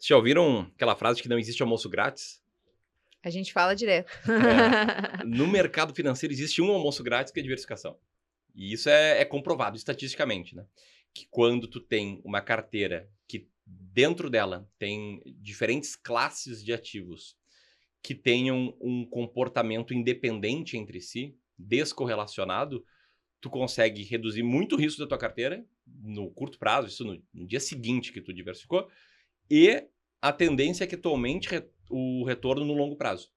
Vocês já ouviram aquela frase de que não existe almoço grátis? A gente fala direto. No mercado financeiro existe um almoço grátis que é diversificação. E isso é comprovado estatisticamente, né? Que quando tu tem uma carteira que dentro dela tem diferentes classes de ativos que tenham um comportamento independente entre si, descorrelacionado, tu consegue reduzir muito o risco da tua carteira no curto prazo, isso no dia seguinte que tu diversificou, e a tendência é que tu aumente o retorno no longo prazo.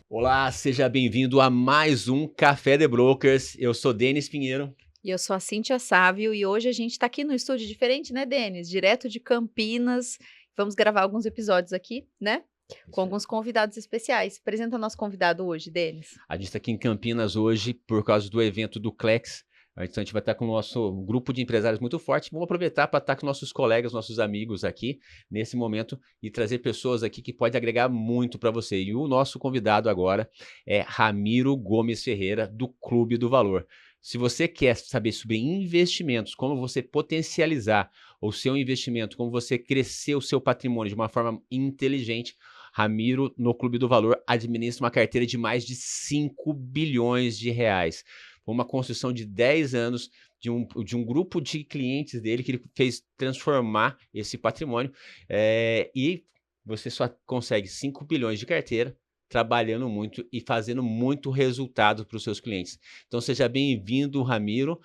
Olá, seja bem-vindo a mais um Café de Brokers. Eu sou Denis Pinheiro. E eu sou a Cíntia Sávio e hoje a gente está aqui no estúdio diferente, né, Denis? Direto de Campinas. Vamos gravar alguns episódios aqui, né? Com alguns convidados especiais. Apresenta o nosso convidado hoje, Denis. A gente está aqui em Campinas hoje por causa do evento do Clex. Então a gente vai estar com o nosso grupo de empresários muito forte. Vamos aproveitar para estar com nossos colegas, nossos amigos aqui nesse momento e trazer pessoas aqui que podem agregar muito para você. E o nosso convidado agora é Ramiro Gomes Ferreira, do Clube do Valor. Se você quer saber sobre investimentos, como você potencializar o seu investimento, como você crescer o seu patrimônio de uma forma inteligente, Ramiro, no Clube do Valor, administra uma carteira de mais de 5 bilhões de reais. Foi uma construção de 10 anos de um grupo de clientes dele que ele fez transformar esse patrimônio. E você só consegue 5 bilhões de carteira trabalhando muito e fazendo muito resultado para os seus clientes. Então seja bem-vindo, Ramiro.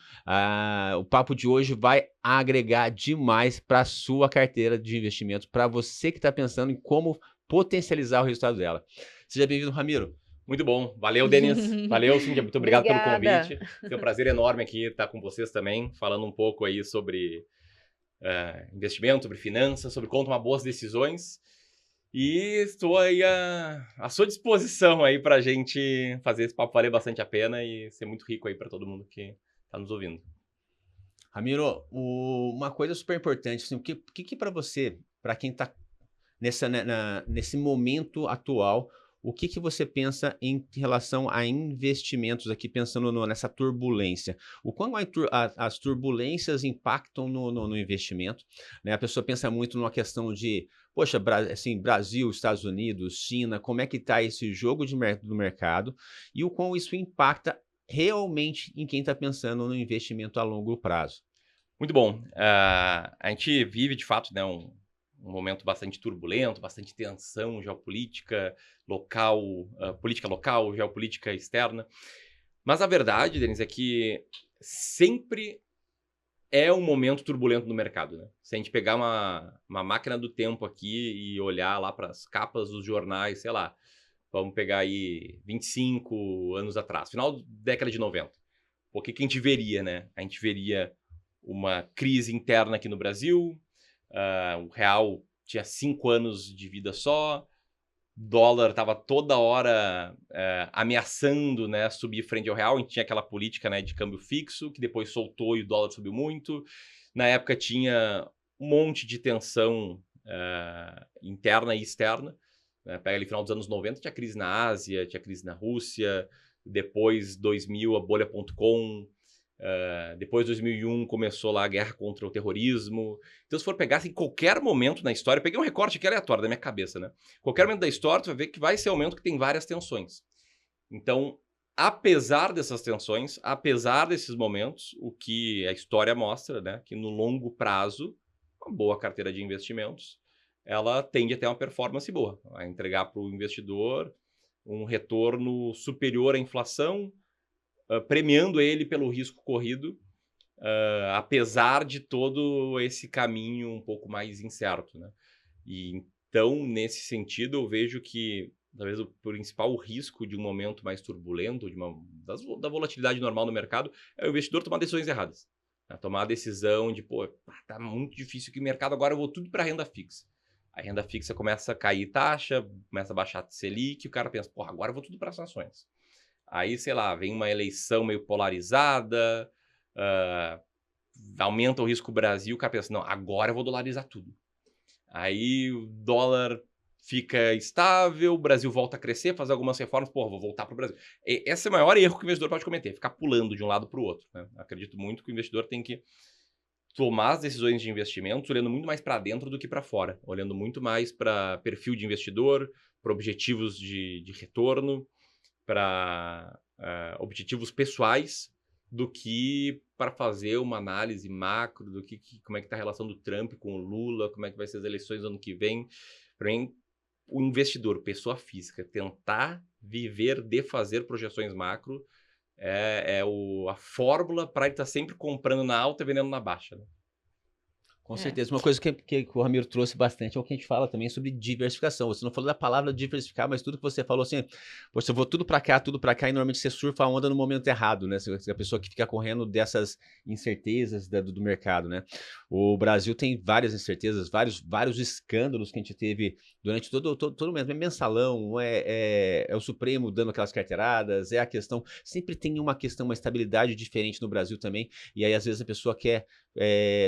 O papo de hoje vai agregar demais para a sua carteira de investimento, para você que está pensando em como potencializar o resultado dela. Seja bem-vindo, Ramiro. Muito bom. Valeu, Denis. Valeu, Cíntia. Muito obrigado pelo Obrigada. convite. Foi um prazer enorme aqui estar com vocês também, falando um pouco aí sobre investimento, sobre finanças, sobre como tomar boas decisões. E estou aí à sua disposição aí para a gente fazer esse papo valer bastante a pena e ser muito rico aí para todo mundo que está nos ouvindo. Ramiro, uma coisa super importante, assim, o que para você, para quem está nesse momento atual, o que você pensa em relação a investimentos aqui, pensando nessa turbulência? O quão as turbulências impactam no investimento, né? A pessoa pensa muito numa questão de, poxa, assim, Brasil, Estados Unidos, China, como é que está esse jogo do mercado e o quão isso impacta realmente em quem está pensando no investimento a longo prazo. Muito bom. A gente vive, de fato, né, um momento bastante turbulento, bastante tensão geopolítica local, política local, geopolítica externa. Mas a verdade, Denis, é que sempre é um momento turbulento no mercado, né? Se a gente pegar uma máquina do tempo aqui e olhar lá para as capas dos jornais, sei lá, vamos pegar aí 25 anos atrás, final da década de 90. O que a gente veria, né? A gente veria uma crise interna aqui no Brasil, o real tinha 5 anos de vida só, dólar estava toda hora ameaçando, né, subir frente ao real. A gente tinha aquela política, né, de câmbio fixo, que depois soltou e o dólar subiu muito. Na época tinha um monte de tensão interna e externa. Pega ali final dos anos 90, tinha crise na Ásia, tinha crise na Rússia, depois 2000 a bolha.com, depois de 2001 começou lá a guerra contra o terrorismo. Então se for pegar assim, qualquer momento na história, eu peguei um recorte aqui aleatório da minha cabeça, né? Qualquer momento da história tu vai ver que vai ser um momento que tem várias tensões. Então, apesar dessas tensões, apesar desses momentos, o que a história mostra, né, que no longo prazo, uma boa carteira de investimentos, ela tende a ter uma performance boa, a entregar para o investidor um retorno superior à inflação, premiando ele pelo risco corrido, apesar de todo esse caminho um pouco mais incerto, né? E então, nesse sentido, eu vejo que talvez o principal risco de um momento mais turbulento, da volatilidade normal no mercado, é o investidor tomar decisões erradas. Né? Tomar a decisão de, pô, tá muito difícil aqui o mercado, agora eu vou tudo para renda fixa. A renda fixa começa a cair taxa, começa a baixar a Selic, e o cara pensa, pô, agora eu vou tudo para as ações. Aí, sei lá, vem uma eleição meio polarizada, aumenta o risco Brasil, o cara pensa, não, agora eu vou dolarizar tudo. Aí o dólar fica estável, o Brasil volta a crescer, faz algumas reformas, porra, vou voltar para o Brasil. Esse é o maior erro que o investidor pode cometer, ficar pulando de um lado para o outro, né? Acredito muito que o investidor tem que tomar as decisões de investimentos olhando muito mais para dentro do que para fora, olhando muito mais para perfil de investidor, para objetivos de retorno, para objetivos pessoais, do que para fazer uma análise macro, do que como é que está a relação do Trump com o Lula, como é que vai ser as eleições ano que vem. Para mim, o investidor, pessoa física, tentar viver de fazer projeções macro a fórmula para ele estar sempre comprando na alta e vendendo na baixa, né? Com certeza. Uma coisa que o Ramiro trouxe bastante é o que a gente fala também sobre diversificação. Você não falou da palavra diversificar, mas tudo que você falou assim, poxa, eu vou tudo para cá, e normalmente você surfa a onda no momento errado, né? Você é a pessoa que fica correndo dessas incertezas do mercado, né? O Brasil tem várias incertezas, vários escândalos que a gente teve durante todo o mês. É mensalão, é o Supremo dando aquelas carteiradas, é a questão... Sempre tem uma questão, uma estabilidade diferente no Brasil também, e aí às vezes a pessoa quer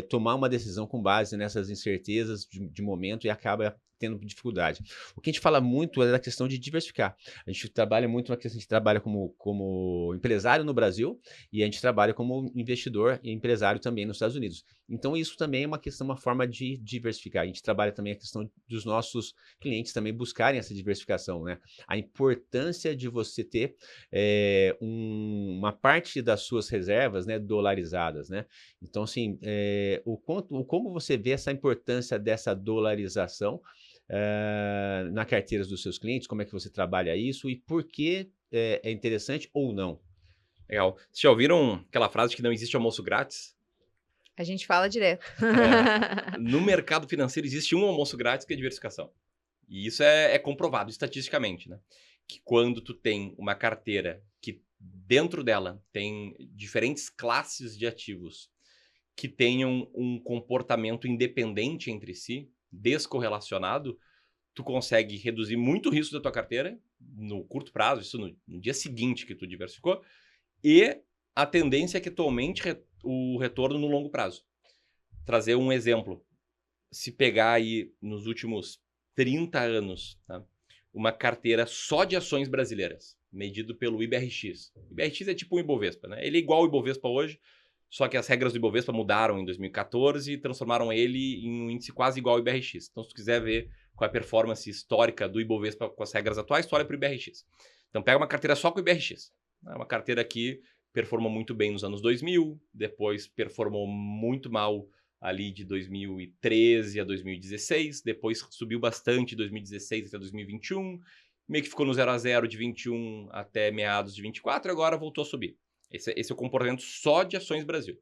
tomar uma decisão com base nessas incertezas de momento e acaba tendo dificuldade. O que a gente fala muito é da questão de diversificar. A gente trabalha muito na questão, a gente trabalha como empresário no Brasil e a gente trabalha como investidor e empresário também nos Estados Unidos. Então isso também é uma questão, uma forma de diversificar. A gente trabalha também a questão dos nossos clientes também buscarem essa diversificação, né? A importância de você ter uma parte das suas reservas, né, dolarizadas, né? Então, assim, como você vê essa importância dessa dolarização na carteira dos seus clientes, como é que você trabalha isso e por que é interessante ou não? Legal. Vocês já ouviram aquela frase de que não existe almoço grátis? A gente fala direto. No mercado financeiro existe um almoço grátis que é diversificação. E isso é comprovado estatisticamente, né? Que quando tu tem uma carteira que dentro dela tem diferentes classes de ativos que tenham um comportamento independente entre si, descorrelacionado, tu consegue reduzir muito o risco da tua carteira no curto prazo, isso no dia seguinte que tu diversificou, e a tendência é que tu aumente o retorno no longo prazo. Trazer um exemplo. Se pegar aí nos últimos 30 anos, tá? Uma carteira só de ações brasileiras, medido pelo IBRX. O IBRX é tipo um Ibovespa, né? Ele é igual ao Ibovespa hoje, só que as regras do Ibovespa mudaram em 2014 e transformaram ele em um índice quase igual ao IBRX. Então, se tu quiser ver qual é a performance histórica do Ibovespa com as regras atuais, tu olha para o IBRX. Então, pega uma carteira só com o IBRX. É uma carteira que performou muito bem nos anos 2000, depois performou muito mal ali de 2013 a 2016, depois subiu bastante de 2016 até 2021, meio que ficou no 0 a 0 de 21 até meados de 24 e agora voltou a subir. Esse é o comportamento só de ações Brasil.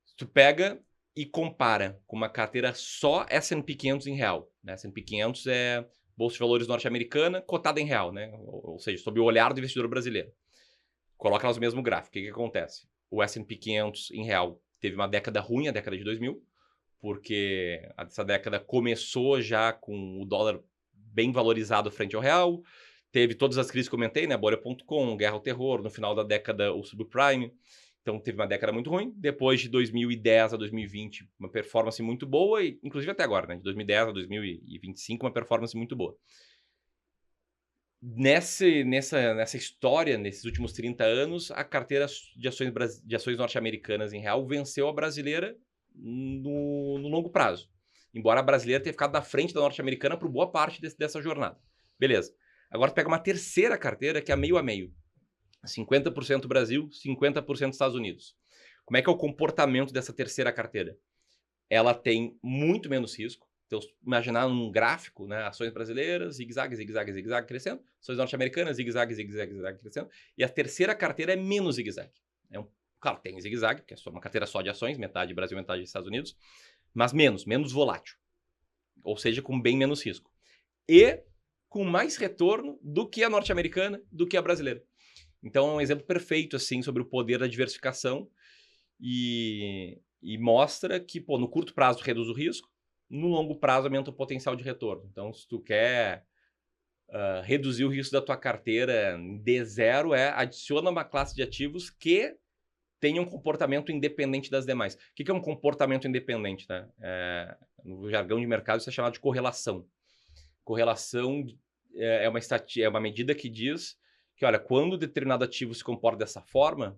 Se tu pega e compara com uma carteira só S&P 500 em real, né? S&P 500 é Bolsa de Valores norte-americana cotada em real, né? Ou seja, sob o olhar do investidor brasileiro. Coloca elas no mesmo gráfico. O que acontece? O S&P 500 em real teve uma década ruim, a década de 2000, porque essa década começou já com o dólar bem valorizado frente ao real, teve todas as crises que comentei, né? Bolha.com, Guerra ao Terror, no final da década o subprime, então teve uma década muito ruim. Depois de 2010 a 2020, uma performance muito boa, e inclusive até agora, né? De 2010 a 2025, uma performance muito boa. Nessa história, nesses últimos 30 anos, a carteira de ações norte-americanas em real venceu a brasileira no longo prazo. Embora a brasileira tenha ficado na frente da norte-americana por boa parte dessa jornada. Beleza. Agora tu pega uma terceira carteira que é meio a meio. 50% Brasil, 50% Estados Unidos. Como é que é o comportamento dessa terceira carteira? Ela tem muito menos risco. Então, imaginar um gráfico, né? Ações brasileiras, zigue-zague, zigue-zague, zigue-zague, crescendo. Ações norte-americanas, zigue-zague, zigue-zague, zigue-zague, crescendo. E a terceira carteira é menos zigue-zague. Claro, tem zigue-zague, que é uma carteira só de ações, metade Brasil, metade Estados Unidos, mas menos volátil. Ou seja, com bem menos risco. E com mais retorno do que a norte-americana, do que a brasileira. Então, é um exemplo perfeito, assim, sobre o poder da diversificação e mostra que, no curto prazo reduz o risco, no longo prazo aumenta o potencial de retorno. Então, se tu quer reduzir o risco da tua carteira de zero, adiciona uma classe de ativos que tenha um comportamento independente das demais. O que é um comportamento independente? Né? No jargão de mercado, isso é chamado de correlação. Correlação é uma medida que diz que, olha, quando determinado ativo se comporta dessa forma,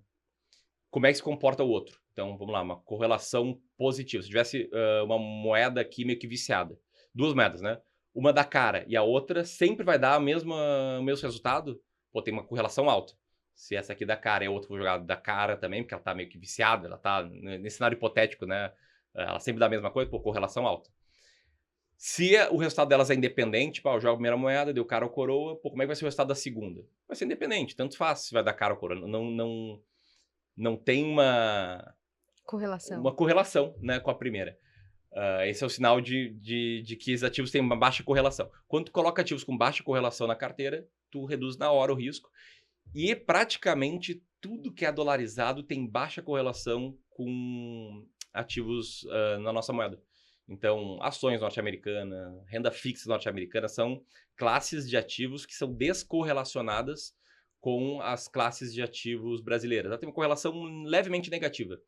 como é que se comporta o outro? Então, vamos lá, uma correlação positiva. Se tivesse uma moeda aqui meio que viciada, 2 moedas, né? Uma dá cara e a outra sempre vai dar o mesmo resultado, pô, tem uma correlação alta. Se essa aqui dá cara e a outra for jogada da cara também, porque ela tá meio que viciada, ela tá nesse cenário hipotético, né? Ela sempre dá a mesma coisa, pô, correlação alta. Se o resultado delas é independente, eu jogo a primeira moeda, deu cara ou coroa, pô, como é que vai ser o resultado da segunda? Vai ser independente, tanto faz se vai dar cara ou coroa. Não tem uma correlação, né, com a primeira. Esse é o sinal de que os ativos têm uma baixa correlação. Quando tu coloca ativos com baixa correlação na carteira, tu reduz na hora o risco. E praticamente tudo que é dolarizado tem baixa correlação com ativos na nossa moeda. Então, ações norte-americanas, renda fixa norte-americana são classes de ativos que são descorrelacionadas com as classes de ativos brasileiras. Ela tem uma correlação levemente negativa.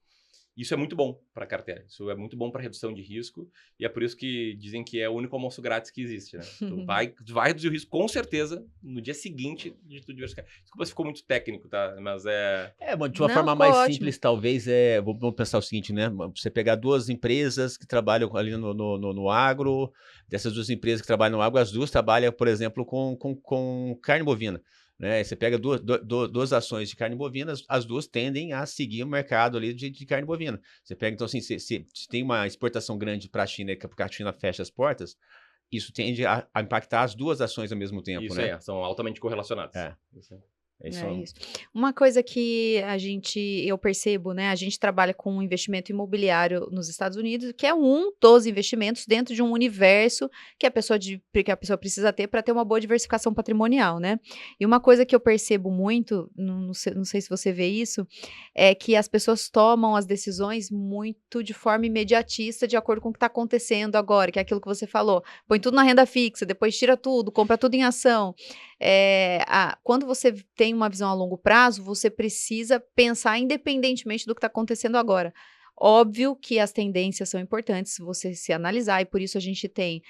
Isso é muito bom para a carteira. Isso é muito bom para redução de risco. E é por isso que dizem que é o único almoço grátis que existe, né? Tu vai reduzir o risco, com certeza, no dia seguinte de tu diversificar. Desculpa se ficou muito técnico, tá? Mas de uma forma mais simples, talvez, vamos pensar o seguinte, né? Você pegar 2 empresas que trabalham ali no agro, dessas 2 empresas que trabalham no agro, as 2 trabalham, por exemplo, com carne bovina. Né? Você pega 2 ações de carne bovina, as 2 tendem a seguir o mercado ali de carne bovina. Você pega, então, assim, se tem uma exportação grande para a China, porque a China fecha as portas, isso tende a impactar as 2 ações ao mesmo tempo, isso né? São altamente correlacionadas. Isso. Uma coisa que eu percebo, né? A gente trabalha com um investimento imobiliário nos Estados Unidos, que é um dos investimentos dentro de um universo que a pessoa precisa ter para ter uma boa diversificação patrimonial, né? E uma coisa que eu percebo muito, não sei se você vê isso, é que as pessoas tomam as decisões muito de forma imediatista, de acordo com o que está acontecendo agora, que é aquilo que você falou. Põe tudo na renda fixa, depois tira tudo, compra tudo em ação. Quando você tem uma visão a longo prazo, você precisa pensar independentemente do que está acontecendo agora. Óbvio que as tendências são importantes você se analisar, e por isso a gente tem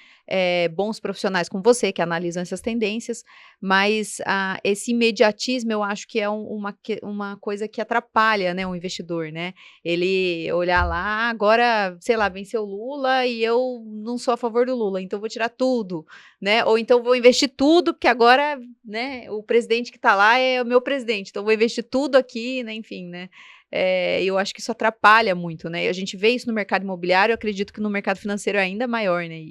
bons profissionais como você que analisam essas tendências, mas esse imediatismo eu acho que é uma coisa que atrapalha, né, o investidor, né? Ele olhar lá, agora, sei lá, venceu o Lula e eu não sou a favor do Lula, então vou tirar tudo, né? Ou então vou investir tudo, porque agora, né, o presidente que está lá é o meu presidente, então vou investir tudo aqui, né, enfim, né? Eu acho que isso atrapalha muito, né? A gente vê isso no mercado imobiliário, eu acredito que no mercado financeiro é ainda maior, né?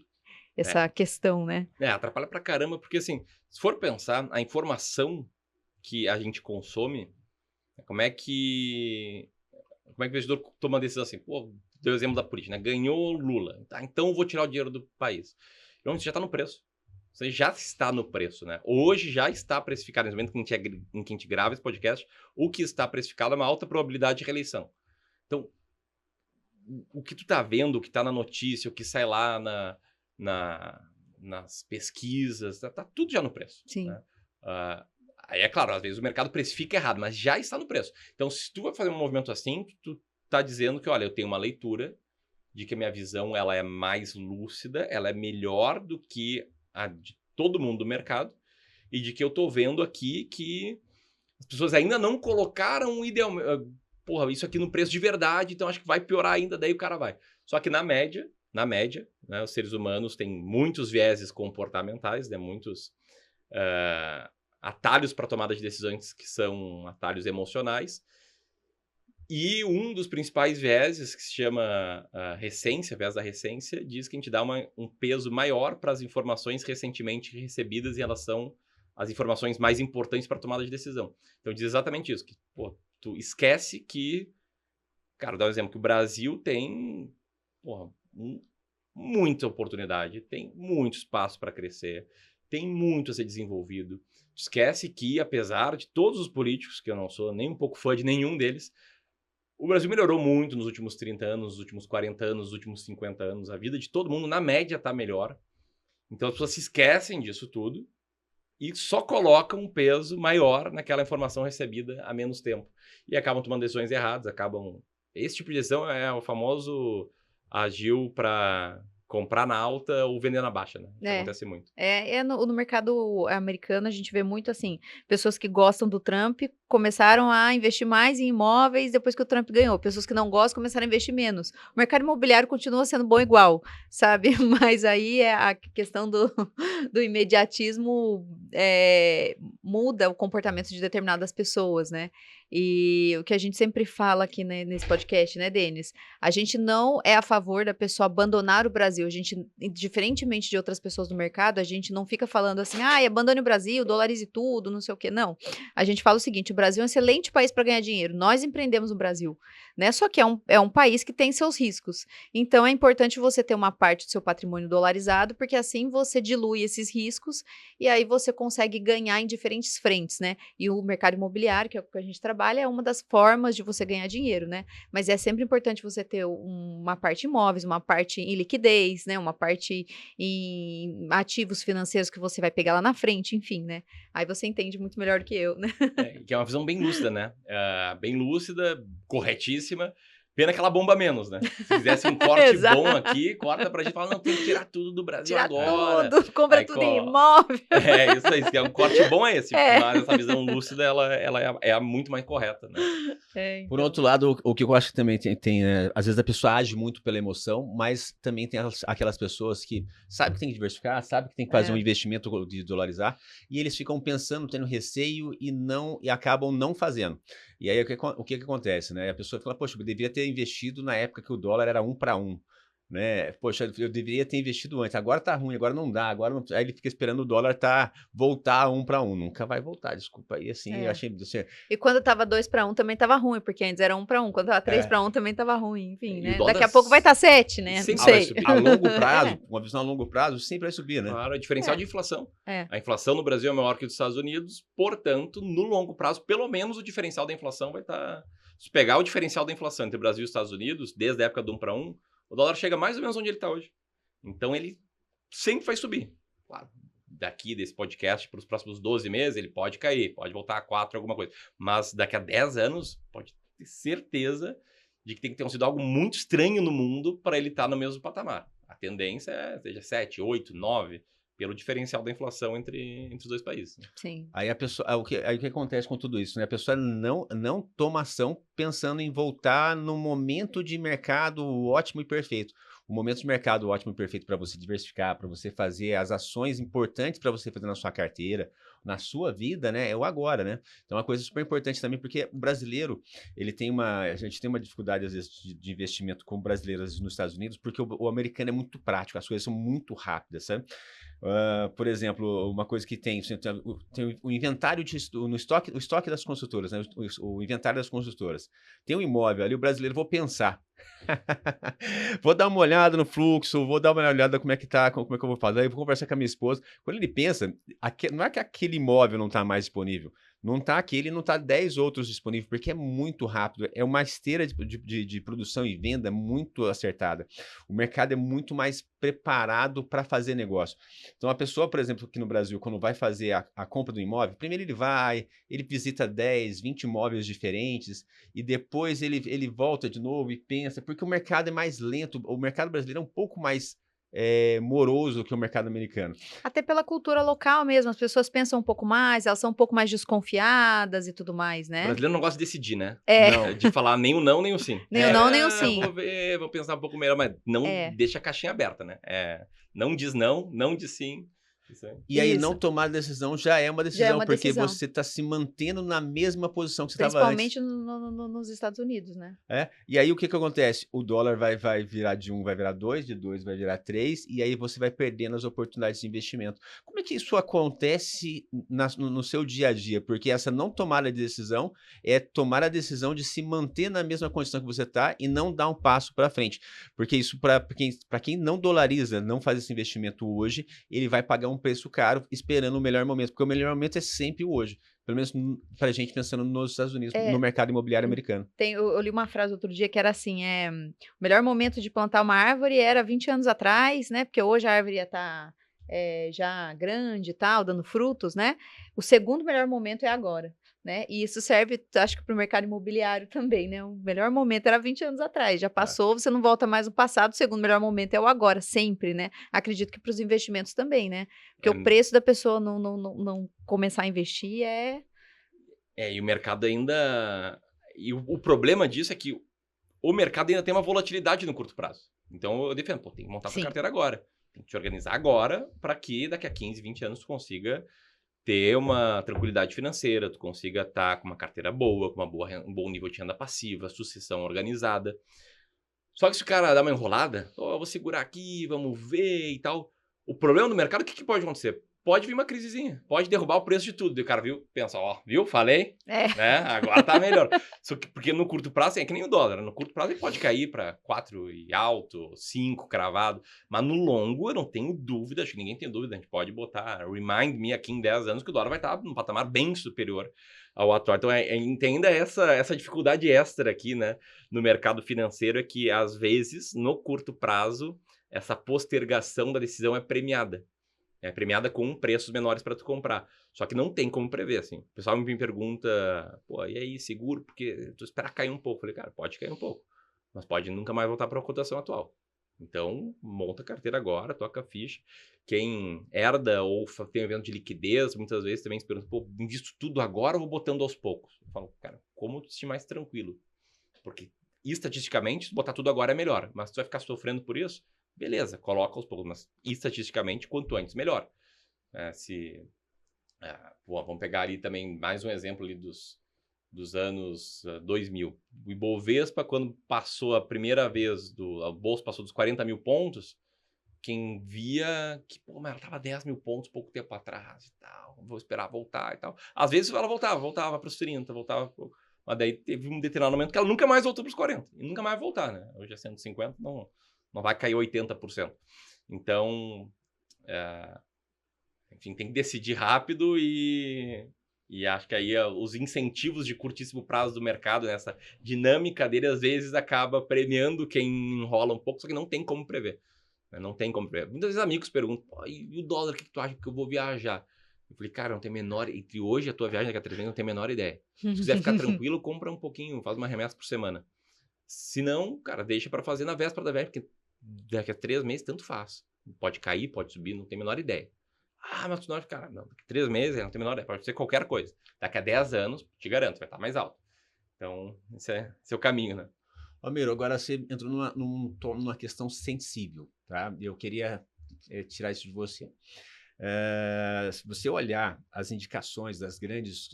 Essa questão, né? Atrapalha pra caramba, porque assim, se for pensar, a informação que a gente consome, como é que o investidor toma a decisão assim? Pô, deu o exemplo da política, né? Ganhou Lula, tá, então eu vou tirar o dinheiro do país. Então, você já está no preço. Você já está no preço, né? Hoje já está precificado, no momento em que a gente grava esse podcast, o que está precificado é uma alta probabilidade de reeleição. Então, o que tu está vendo, o que está na notícia, o que sai lá nas pesquisas, tá tudo já no preço. Sim. Né? Aí é claro, às vezes o mercado precifica errado, mas já está no preço. Então, se tu vai fazer um movimento assim, tu está dizendo que, olha, eu tenho uma leitura de que a minha visão ela é mais lúcida, ela é melhor do que a de todo mundo do mercado, e de que eu tô vendo aqui que as pessoas ainda não colocaram isso aqui no preço de verdade, então acho que vai piorar ainda, daí o cara vai. Só que na média, né, os seres humanos têm muitos vieses comportamentais, né, muitos atalhos para tomada de decisões que são atalhos emocionais, e um dos principais vieses, que se chama recência, viés da recência, diz que a gente dá um peso maior para as informações recentemente recebidas em relação às informações mais importantes para a tomada de decisão. Então diz exatamente isso, que tu esquece que, cara, dá um exemplo, que o Brasil tem muita oportunidade, tem muito espaço para crescer, tem muito a ser desenvolvido. Tu esquece que, apesar de todos os políticos, que eu não sou nem um pouco fã de nenhum deles, o Brasil melhorou muito nos últimos 30 anos, nos últimos 40 anos, nos últimos 50 anos. A vida de todo mundo, na média, está melhor. Então, as pessoas se esquecem disso tudo e só colocam um peso maior naquela informação recebida há menos tempo. E acabam tomando decisões erradas, Esse tipo de decisão é o famoso agiu para comprar na alta ou vender na baixa, né? Isso acontece muito. No mercado americano a gente vê muito assim, pessoas que gostam do Trump começaram a investir mais em imóveis depois que o Trump ganhou, pessoas que não gostam começaram a investir menos. O mercado imobiliário continua sendo bom igual, sabe? Mas aí é a questão do imediatismo muda o comportamento de determinadas pessoas, né? E o que a gente sempre fala aqui, né, nesse podcast, né, Denis? A gente não é a favor da pessoa abandonar o Brasil. A gente, diferentemente de outras pessoas do mercado, a gente não fica falando assim, abandone o Brasil, dolarize tudo, não sei o quê. Não. A gente fala o seguinte, o Brasil é um excelente país para ganhar dinheiro. Nós empreendemos no Brasil, né? Só que é um país que tem seus riscos. Então, é importante você ter uma parte do seu patrimônio dolarizado, porque assim você dilui esses riscos e aí você consegue ganhar em diferentes frentes, né? E o mercado imobiliário, que é o que a gente trabalha, é uma das formas de você ganhar dinheiro, né? Mas é sempre importante você ter uma parte em imóveis, uma parte em liquidez, né? Uma parte em ativos financeiros que você vai pegar lá na frente, enfim, né? Aí você entende muito melhor do que eu, né? Que é uma visão bem lúcida, né? Bem lúcida, corretíssima. Pena que ela bomba menos, né? Se fizesse um corte bom aqui, corta pra gente e fala, não, tem que tirar tudo do Brasil agora. Tudo, compra Aí, tudo em imóvel. Isso aí, se é um corte bom é esse. Mas essa visão lúcida, ela é a muito mais correta, né? Então. Por outro lado, o que eu acho que também tem né, às vezes a pessoa age muito pela emoção, mas também tem aquelas pessoas que sabem que tem que diversificar, sabem que tem que fazer um investimento de dolarizar, e eles ficam pensando, tendo receio e acabam não fazendo. E aí o que acontece, né? A pessoa fala, poxa, eu deveria ter investido na época que o dólar era 1 para 1. Né? Poxa, eu deveria ter investido antes, agora tá ruim, agora não dá, agora não... Aí ele fica esperando o dólar voltar 1 para 1, nunca vai voltar, desculpa aí, assim, eu achei... Assim... E quando tava 2 para 1 também tava ruim, porque antes era 1 para 1, quando tava 3 para 1 também tava ruim, enfim, né? Daqui a pouco vai estar 7, né? Sim, não sei. A longo prazo, uma visão a longo prazo sempre vai subir, né? Claro, é diferencial de inflação. A inflação no Brasil é maior que dos Estados Unidos, portanto, no longo prazo, pelo menos o diferencial da inflação vai estar... Se pegar o diferencial da inflação entre o Brasil e os Estados Unidos, desde a época do 1 para 1, o dólar chega mais ou menos onde ele está hoje. Então, ele sempre vai subir. Claro, daqui desse podcast para os próximos 12 meses, ele pode cair, pode voltar a 4, alguma coisa. Mas daqui a 10 anos, pode ter certeza de que tem que ter sido algo muito estranho no mundo para ele estar no mesmo patamar. A tendência é seja 7, 8, 9, pelo diferencial da inflação entre os dois países. Sim. Aí a pessoa, o que acontece com tudo isso, né? A pessoa não toma ação pensando em voltar no momento de mercado ótimo e perfeito. O momento de mercado ótimo e perfeito para você diversificar, para você fazer as ações importantes para você fazer na sua carteira, na sua vida, né? É o agora, né? Então é uma coisa super importante também, porque o brasileiro, a gente tem uma dificuldade às vezes de investimento com brasileiros nos Estados Unidos, porque o americano é muito prático, as coisas são muito rápidas, sabe? Por exemplo, uma coisa que tem o inventário o estoque das construtoras, né? O inventário das construtoras. Tem um imóvel ali, o brasileiro, vou pensar. Vou dar uma olhada no fluxo, vou dar uma olhada como é que tá, como é que eu vou fazer, aí vou conversar com a minha esposa. Quando ele pensa, não é que aquele imóvel não está mais disponível, não está 10 outros disponíveis, porque é muito rápido, é uma esteira de produção e venda muito acertada. O mercado é muito mais preparado para fazer negócio. Então, a pessoa, por exemplo, aqui no Brasil, quando vai fazer a compra do imóvel, primeiro ele visita 10, 20 imóveis diferentes, e depois ele volta de novo e pensa, porque o mercado é mais lento, o mercado brasileiro é um pouco mais moroso que o mercado americano. Até pela cultura local mesmo, as pessoas pensam um pouco mais, elas são um pouco mais desconfiadas e tudo mais, né? O brasileiro não gosta de decidir, né? Não. De falar nem o não, nem o sim. Nem o não, nem o sim. Vou ver, vou pensar um pouco melhor, mas não deixa a caixinha aberta, né? Não diz não, não diz sim. E aí não tomar decisão já é uma decisão, porque você está se mantendo na mesma posição que você estava antes. Principalmente nos Estados Unidos, né? E aí o que acontece? O dólar vai virar de 1, vai virar 2, de 2 vai virar 3, e aí você vai perdendo as oportunidades de investimento. Como é que isso acontece no seu dia a dia? Porque essa não tomada de decisão é tomar a decisão de se manter na mesma condição que você está e não dar um passo para frente. Porque isso, para quem não dolariza, não faz esse investimento hoje, ele vai pagar um preço caro esperando o melhor momento, porque o melhor momento é sempre o hoje, pelo menos pra gente pensando nos Estados Unidos, no mercado imobiliário americano. Eu li uma frase outro dia que era assim, o melhor momento de plantar uma árvore era 20 anos atrás, né, porque hoje a árvore ia estar já grande e tal, dando frutos, né, o segundo melhor momento é agora. né? E isso serve, acho que para o mercado imobiliário também, né? O melhor momento era 20 anos atrás, já passou, você não volta mais no passado, o segundo melhor momento é o agora, sempre, né? Acredito que para os investimentos também, né? Porque o É, preço da pessoa não começar a investir e o mercado ainda... E o problema disso é que o mercado ainda tem uma volatilidade no curto prazo. Então eu defendo, pô, tem que montar tua sim, carteira agora. Tem que te organizar agora para que daqui a 15, 20 anos tu consiga ter uma tranquilidade financeira, tu consiga estar com uma carteira boa, com um bom nível de renda passiva, sucessão organizada. Só que se o cara dá uma enrolada, ó, eu vou segurar aqui, vamos ver e tal. O problema do mercado, o que pode acontecer? Pode vir uma crisezinha, pode derrubar o preço de tudo. E o cara viu, pensa, ó, viu? Falei, é, né? Agora tá melhor. Só que, porque no curto prazo é que nem o dólar. No curto prazo ele pode cair para 4 e alto, 5 cravado. Mas no longo eu não tenho dúvida, acho que ninguém tem dúvida. A gente pode botar remind me aqui em 10 anos que o dólar vai estar num patamar bem superior ao atual. Então entenda essa dificuldade extra aqui, né? No mercado financeiro é que às vezes, no curto prazo, essa postergação da decisão é premiada. É premiada com preços menores para tu comprar. Só que não tem como prever, assim. O pessoal me pergunta, pô, e aí, seguro? Porque tu esperar cair um pouco. Eu falei, cara, pode cair um pouco, mas pode nunca mais voltar para a cotação atual. Então, monta a carteira agora, toca a ficha. Quem herda ou tem um evento de liquidez, muitas vezes também se pergunta, pô, invisto tudo agora ou vou botando aos poucos? Eu falo, cara, como tu se mais tranquilo? Porque, estatisticamente, se botar tudo agora é melhor. Mas se tu vai ficar sofrendo por isso, beleza, coloca aos poucos. Mas, estatisticamente, quanto antes, melhor. Vamos pegar ali também mais um exemplo ali dos anos 2000. O Ibovespa, quando passou a primeira vez, o bolso passou dos 40 mil pontos, quem via que, pô, mas ela tava 10 mil pontos pouco tempo atrás e tal, vou esperar voltar e tal. Às vezes ela voltava para os 30, voltava... Mas daí teve um determinado momento que ela nunca mais voltou para os 40. E nunca mais vai voltar, né? Hoje é 150, não vai cair 80%. Então, enfim, tem que decidir rápido e acho que aí os incentivos de curtíssimo prazo do mercado, nessa dinâmica dele, às vezes acaba premiando quem enrola um pouco, só que não tem como prever. Né? Não tem como prever. Muitas vezes amigos perguntam, e o dólar, o que tu acha que eu vou viajar? Eu falei, cara, não tem a menor... Entre hoje e a tua viagem daqui a 3 meses, não tem a menor ideia. Se quiser ficar tranquilo, compra um pouquinho, faz uma remessa por semana. Se não, cara, deixa para fazer na véspera da viagem, porque daqui a 3 meses tanto faz. Pode cair, pode subir, não tem a menor ideia. Ah, mas tu não, cara, não, daqui a 3 meses, não tem a menor ideia, pode ser qualquer coisa. Daqui a 10 anos, te garanto, vai estar mais alto. Então, esse é o caminho, né? Almiro, agora você entrou numa questão sensível, tá? Eu queria tirar isso de você. Se você olhar as indicações das grandes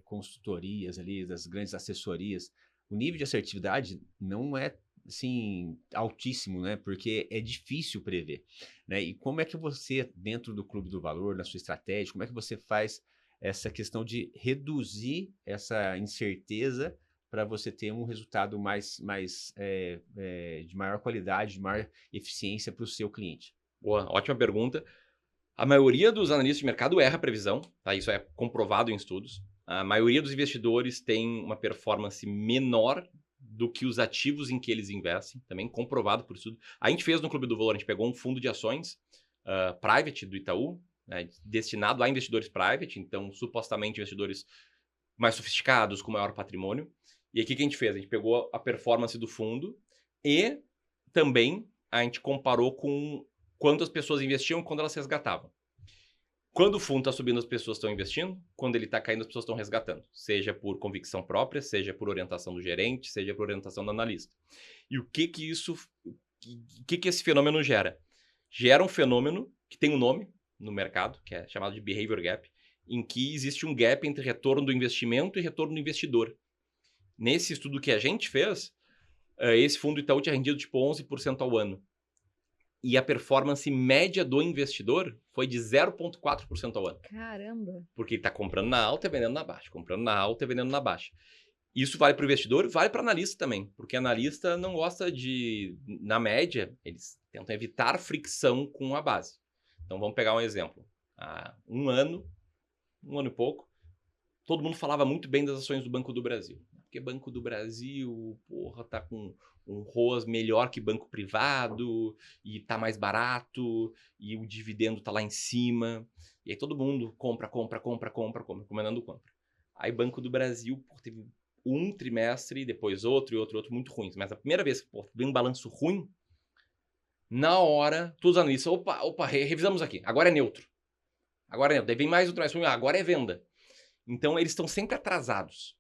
consultorias ali, das grandes assessorias, o nível de assertividade não é assim altíssimo, né? Porque é difícil prever, né? E como é que você, dentro do Clube do Valor, na sua estratégia, como é que você faz essa questão de reduzir essa incerteza para você ter um resultado de maior qualidade, de maior eficiência para o seu cliente? Boa, ótima pergunta. A maioria dos analistas de mercado erra a previsão, tá? Isso é comprovado em estudos. A maioria dos investidores tem uma performance menor do que os ativos em que eles investem, também comprovado por estudo. A gente fez no Clube do Valor, a gente pegou um fundo de ações private do Itaú, né, destinado a investidores private, então supostamente investidores mais sofisticados, com maior patrimônio. E aí o que a gente fez? A gente pegou a performance do fundo e também a gente comparou com quanto as pessoas investiam e quando elas resgatavam. Quando o fundo está subindo, as pessoas estão investindo. Quando ele está caindo, as pessoas estão resgatando. Seja por convicção própria, seja por orientação do gerente, seja por orientação do analista. E o que esse fenômeno gera? Gera um fenômeno que tem um nome no mercado, que é chamado de behavior gap, em que existe um gap entre retorno do investimento e retorno do investidor. Nesse estudo que a gente fez, esse fundo Itaú tinha rendido tipo 11% ao ano. E a performance média do investidor foi de 0,4% ao ano. Caramba! Porque ele está comprando na alta e vendendo na baixa. Comprando na alta e vendendo na baixa. Isso vale para o investidor, vale para o analista também. Porque analista não gosta de... Na média, eles tentam evitar fricção com a base. Então vamos pegar um exemplo. Há um ano e pouco, todo mundo falava muito bem das ações do Banco do Brasil. Porque Banco do Brasil, porra, tá com um ROAS melhor que banco privado, e tá mais barato, e o dividendo tá lá em cima. E aí todo mundo compra, recomendando compra. Aí Banco do Brasil, pô, teve um trimestre, depois outro e outro muito ruins. Mas a primeira vez que veio um balanço ruim, na hora, todos os analistas, opa, revisamos aqui, agora é neutro. Agora é neutro. Daí vem mais um trimestre ruim, agora é venda. Então eles estão sempre atrasados.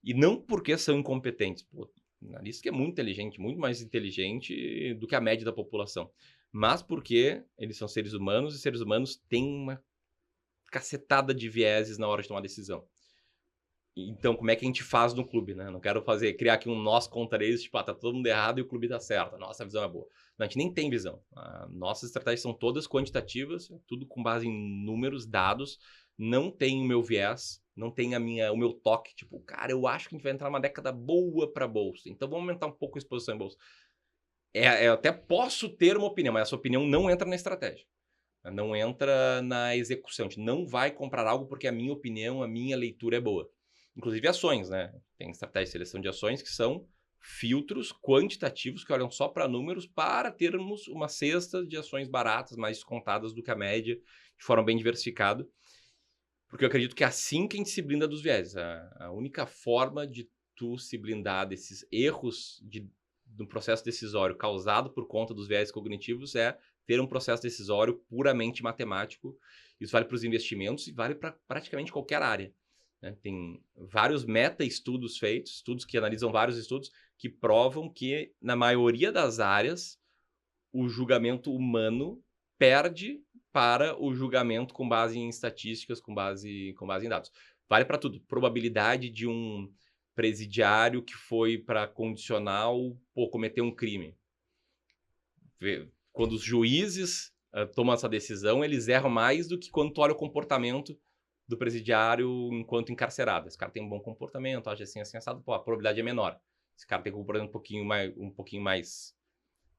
E não porque são incompetentes. Pô, analista que é muito inteligente, muito mais inteligente do que a média da população. Mas porque eles são seres humanos e seres humanos têm uma cacetada de vieses na hora de tomar decisão. Então, como é que a gente faz no clube, né? Não quero criar aqui um nós contra eles, tipo, tá todo mundo errado e o clube tá certo. A nossa visão é boa. Não, a gente nem tem visão. Nossas estratégias são todas quantitativas, tudo com base em números, dados. Não tem o meu viés, não tem o meu toque. Tipo, cara, eu acho que a gente vai entrar numa década boa para bolsa. Então, vamos aumentar um pouco a exposição em bolsa. Eu até posso ter uma opinião, mas essa opinião não entra na estratégia. Não entra na execução. A gente não vai comprar algo porque a minha opinião, a minha leitura é boa. Inclusive ações, né? Tem estratégia de seleção de ações que são filtros quantitativos que olham só para números para termos uma cesta de ações baratas, mais descontadas do que a média, de forma bem diversificada. Porque eu acredito que é assim que a gente se blinda dos vieses. A única forma de tu se blindar desses erros do processo decisório causado por conta dos vieses cognitivos é ter um processo decisório puramente matemático. Isso vale para os investimentos e vale para praticamente qualquer área. Tem vários meta-estudos feitos, estudos que analisam vários estudos, que provam que, na maioria das áreas, o julgamento humano perde para o julgamento com base em estatísticas, com base em dados. Vale para tudo. Probabilidade de um presidiário que foi para condicional cometer um crime. Quando os juízes tomam essa decisão, eles erram mais do que quando tu olha o comportamento do presidiário enquanto encarcerado. Esse cara tem um bom comportamento, age assim, assado, a probabilidade é menor. Esse cara tem um comportamento um pouquinho mais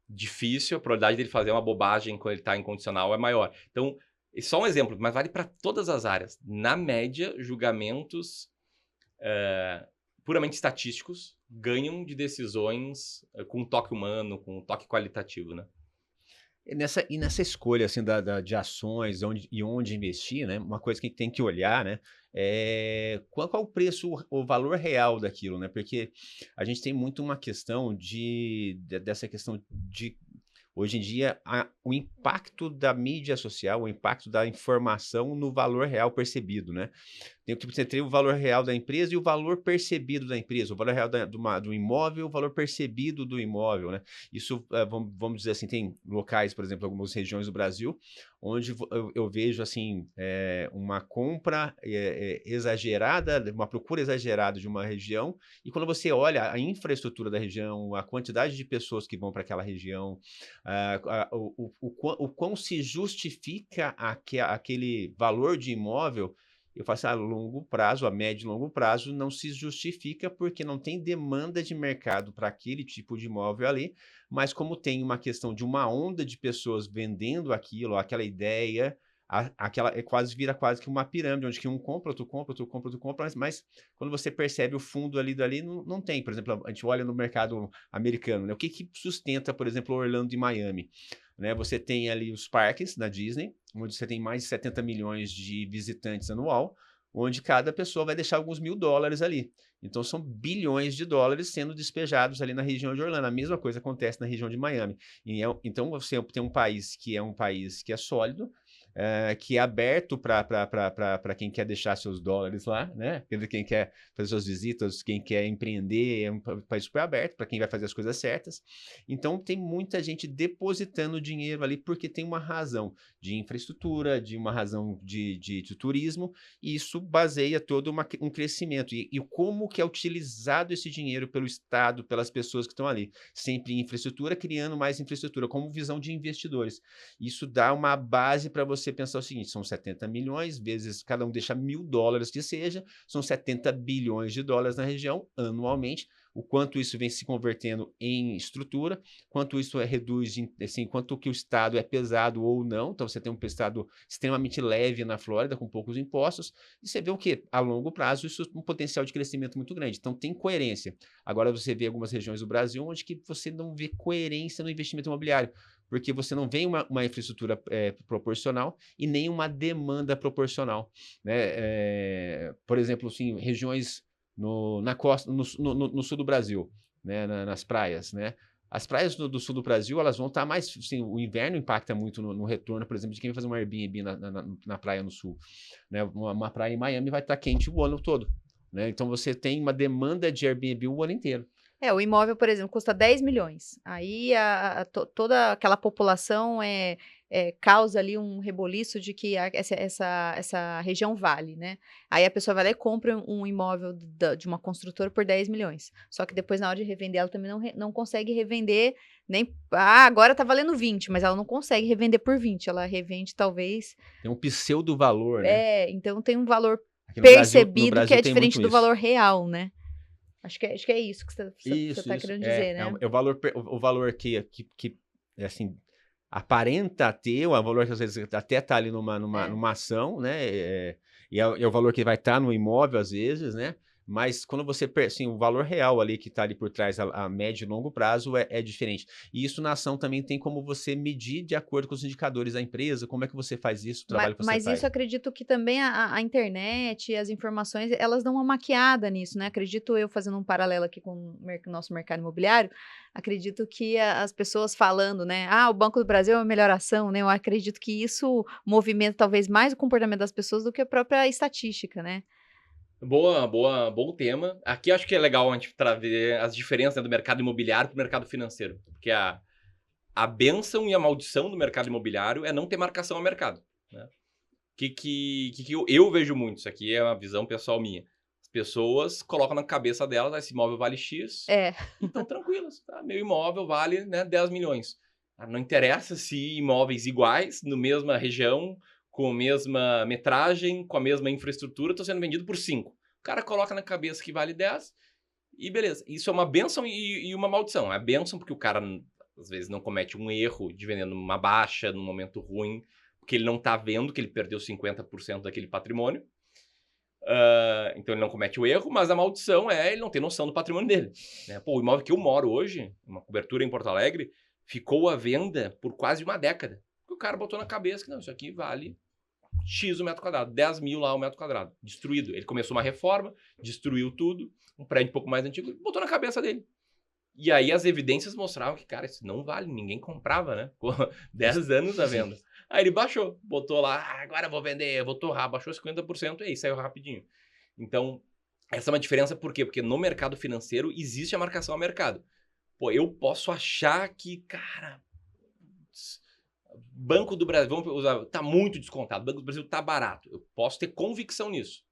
difícil, a probabilidade dele fazer uma bobagem quando ele está incondicional é maior. Então, é só um exemplo, mas vale para todas as áreas. Na média, julgamentos puramente estatísticos ganham de decisões com toque humano, com toque qualitativo, né? E nessa escolha assim, de ações onde investir, né? Uma coisa que a gente tem que olhar, né? Qual é o preço, o valor real daquilo, né? Porque a gente tem muito uma questão dessa questão de hoje em dia, o impacto da mídia social, o impacto da informação no valor real percebido, né? Você tem o valor real da empresa e o valor percebido da empresa, o valor real do imóvel, o valor percebido do imóvel, né? Isso, vamos dizer assim, tem locais, por exemplo, algumas regiões do Brasil, onde eu vejo, assim, uma compra exagerada, uma procura exagerada de uma região, e quando você olha a infraestrutura da região, a quantidade de pessoas que vão para aquela região, o quão se justifica aquele valor de imóvel, eu faço a longo prazo, a médio e longo prazo, não se justifica porque não tem demanda de mercado para aquele tipo de imóvel ali, mas como tem uma questão de uma onda de pessoas vendendo aquilo, aquela ideia, vira quase que uma pirâmide, onde que um compra, outro compra, outro compra, outro compra, mas quando você percebe o fundo ali dali, não tem. Por exemplo, a gente olha no mercado americano, né? O que sustenta, por exemplo, Orlando e Miami? Né, você tem ali os parques da Disney, onde você tem mais de 70 milhões de visitantes anual, onde cada pessoa vai deixar alguns $1.000 ali. Então, são bilhões de dólares sendo despejados ali na região de Orlando. A mesma coisa acontece na região de Miami. Então, você tem um país que é sólido, que é aberto para quem quer deixar seus dólares lá, né? Quem quer fazer suas visitas, quem quer empreender, é um país super aberto para quem vai fazer as coisas certas. Então, tem muita gente depositando dinheiro ali porque tem uma razão de infraestrutura, de uma razão de turismo, e isso baseia todo um crescimento. E como que é utilizado esse dinheiro pelo Estado, pelas pessoas que estão ali? Sempre em infraestrutura, criando mais infraestrutura, como visão de investidores. Isso dá uma base para você pensar o seguinte: são 70 milhões, vezes cada um deixa $1.000 que seja, são 70 bilhões de dólares na região anualmente. o quanto isso vem se convertendo em estrutura, quanto isso reduz, assim, quanto que o estado é pesado ou não. Então, você tem um estado extremamente leve na Flórida, com poucos impostos, e você vê o quê? A longo prazo, isso é um potencial de crescimento muito grande. Então, tem coerência. Agora, você vê algumas regiões do Brasil onde que você não vê coerência no investimento imobiliário, porque você não vê uma infraestrutura proporcional e nem uma demanda proporcional, né? Por exemplo, assim, regiões na costa, no sul do Brasil, né? Nas praias, né? As praias do sul do Brasil, elas vão estar mais, assim, o inverno impacta muito no retorno, por exemplo, de quem vai fazer um Airbnb na praia no sul, né? Uma praia em Miami vai estar quente o ano todo, né? Então, você tem uma demanda de Airbnb o ano inteiro. O imóvel, por exemplo, custa 10 milhões. Aí toda aquela população causa ali um reboliço de que essa região vale, né? Aí a pessoa vai lá e compra um imóvel de uma construtora por 10 milhões. Só que depois, na hora de revender, ela também não consegue revender nem. Agora tá valendo 20, mas ela não consegue revender por 20. Ela revende, talvez. Tem um pseudo valor, né? Então tem um valor Aqui percebido que é tem diferente muito do valor real, né? Acho que é isso que você está querendo dizer, né? É o valor que assim, aparenta ter, o valor que às vezes até está ali numa ação, né? E é o valor que vai estar no imóvel, às vezes, né? Mas quando você, assim, o valor real ali que está ali por trás, a médio e longo prazo, é diferente. E isso na ação também tem como você medir de acordo com os indicadores da empresa, como é que você faz isso, o trabalho que você faz. Mas isso acredito que também a internet e as informações, elas dão uma maquiada nisso, né? Acredito eu, fazendo um paralelo aqui com o nosso mercado imobiliário, acredito que as pessoas falando, né? O Banco do Brasil é uma melhor ação, né? Eu acredito que isso movimenta talvez mais o comportamento das pessoas do que a própria estatística, né? Bom tema. Aqui acho que é legal a gente trazer as diferenças, né, do mercado imobiliário para o mercado financeiro. Porque a bênção e a maldição do mercado imobiliário é não ter marcação ao mercado, né? Que eu vejo muito, isso aqui é uma visão pessoal minha. As pessoas colocam na cabeça delas, esse imóvel vale X, e estão tranquilas. Tá? Meu imóvel vale, né, 10 milhões. Não interessa se imóveis iguais, na mesma região, com a mesma metragem, com a mesma infraestrutura, estão sendo vendidos por 5. O cara coloca na cabeça que vale 10 e beleza. Isso é uma bênção e uma maldição. É a bênção porque o cara, às vezes, não comete um erro de vender numa baixa, num momento ruim, porque ele não está vendo que ele perdeu 50% daquele patrimônio. Então ele não comete o erro, mas a maldição é ele não ter noção do patrimônio dele, né? Pô, o imóvel que eu moro hoje, uma cobertura em Porto Alegre, ficou à venda por quase uma década. Porque o cara botou na cabeça que não, isso aqui vale X o metro quadrado, 10 mil lá o metro quadrado, destruído. Ele começou uma reforma, destruiu tudo, um prédio um pouco mais antigo, botou na cabeça dele. E aí as evidências mostravam que, cara, isso não vale, ninguém comprava, né? Pô, 10 anos à venda. Aí ele baixou, botou lá, agora eu vou vender, eu vou torrar, baixou 50% e aí saiu rapidinho. Então, essa é uma diferença por quê? Porque no mercado financeiro existe a marcação ao mercado. Pô, eu posso achar que, cara, Banco do Brasil, vamos usar, tá muito descontado, Banco do Brasil tá barato. Eu posso ter convicção nisso.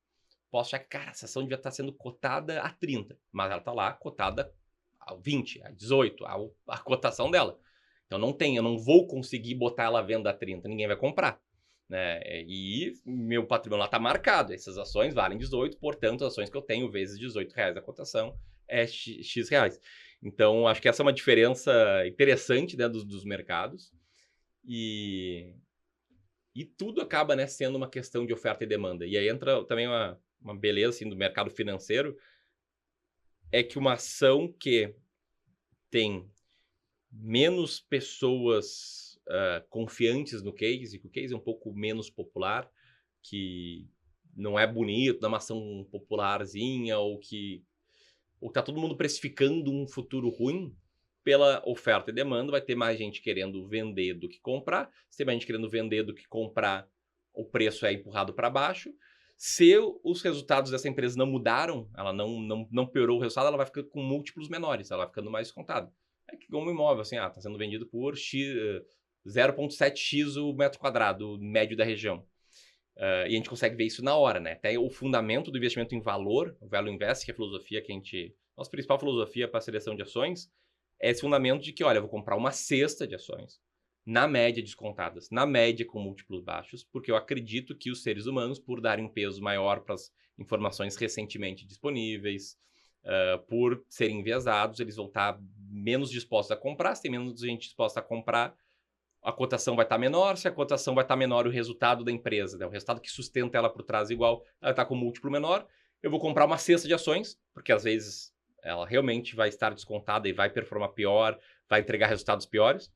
Posso achar que, cara, essa ação devia estar sendo cotada a 30, mas ela tá lá cotada a 20, a 18, a cotação dela. Então eu não vou conseguir botar ela à venda a 30, ninguém vai comprar, né? E meu patrimônio lá está marcado, essas ações valem 18, portanto as ações que eu tenho vezes R$18 a cotação é X reais. Então acho que essa é uma diferença interessante, né, dos mercados e tudo acaba, né, sendo uma questão de oferta e demanda. E aí entra também uma beleza assim, do mercado financeiro, é que uma ação que tem menos pessoas confiantes no case, que o case é um pouco menos popular, que não é bonito, não é uma ação popularzinha, ou tá todo mundo precificando um futuro ruim, pela oferta e demanda, vai ter mais gente querendo vender do que comprar. Se tem mais gente querendo vender do que comprar, o preço é empurrado para baixo. Se os resultados dessa empresa não mudaram, ela não piorou o resultado, ela vai ficando com múltiplos menores, ela vai ficando mais descontada. É que um imóvel, assim, tá sendo vendido por 0,7x o metro quadrado médio da região. E a gente consegue ver isso na hora, né? Até o fundamento do investimento em valor, o Value Invest, que é a filosofia que nossa principal filosofia para a seleção de ações, é esse fundamento de que, olha, eu vou comprar uma cesta de ações, na média descontadas, na média com múltiplos baixos, porque eu acredito que os seres humanos, por darem um peso maior para as informações recentemente disponíveis, por serem enviesados, eles vão estar menos dispostos a comprar. Se tem menos gente disposta a comprar, a cotação vai estar menor. Se a cotação vai estar menor, o resultado da empresa, né, o resultado que sustenta ela por trás igual, ela está com múltiplo menor. Eu vou comprar uma cesta de ações, porque às vezes ela realmente vai estar descontada e vai performar pior, vai entregar resultados piores.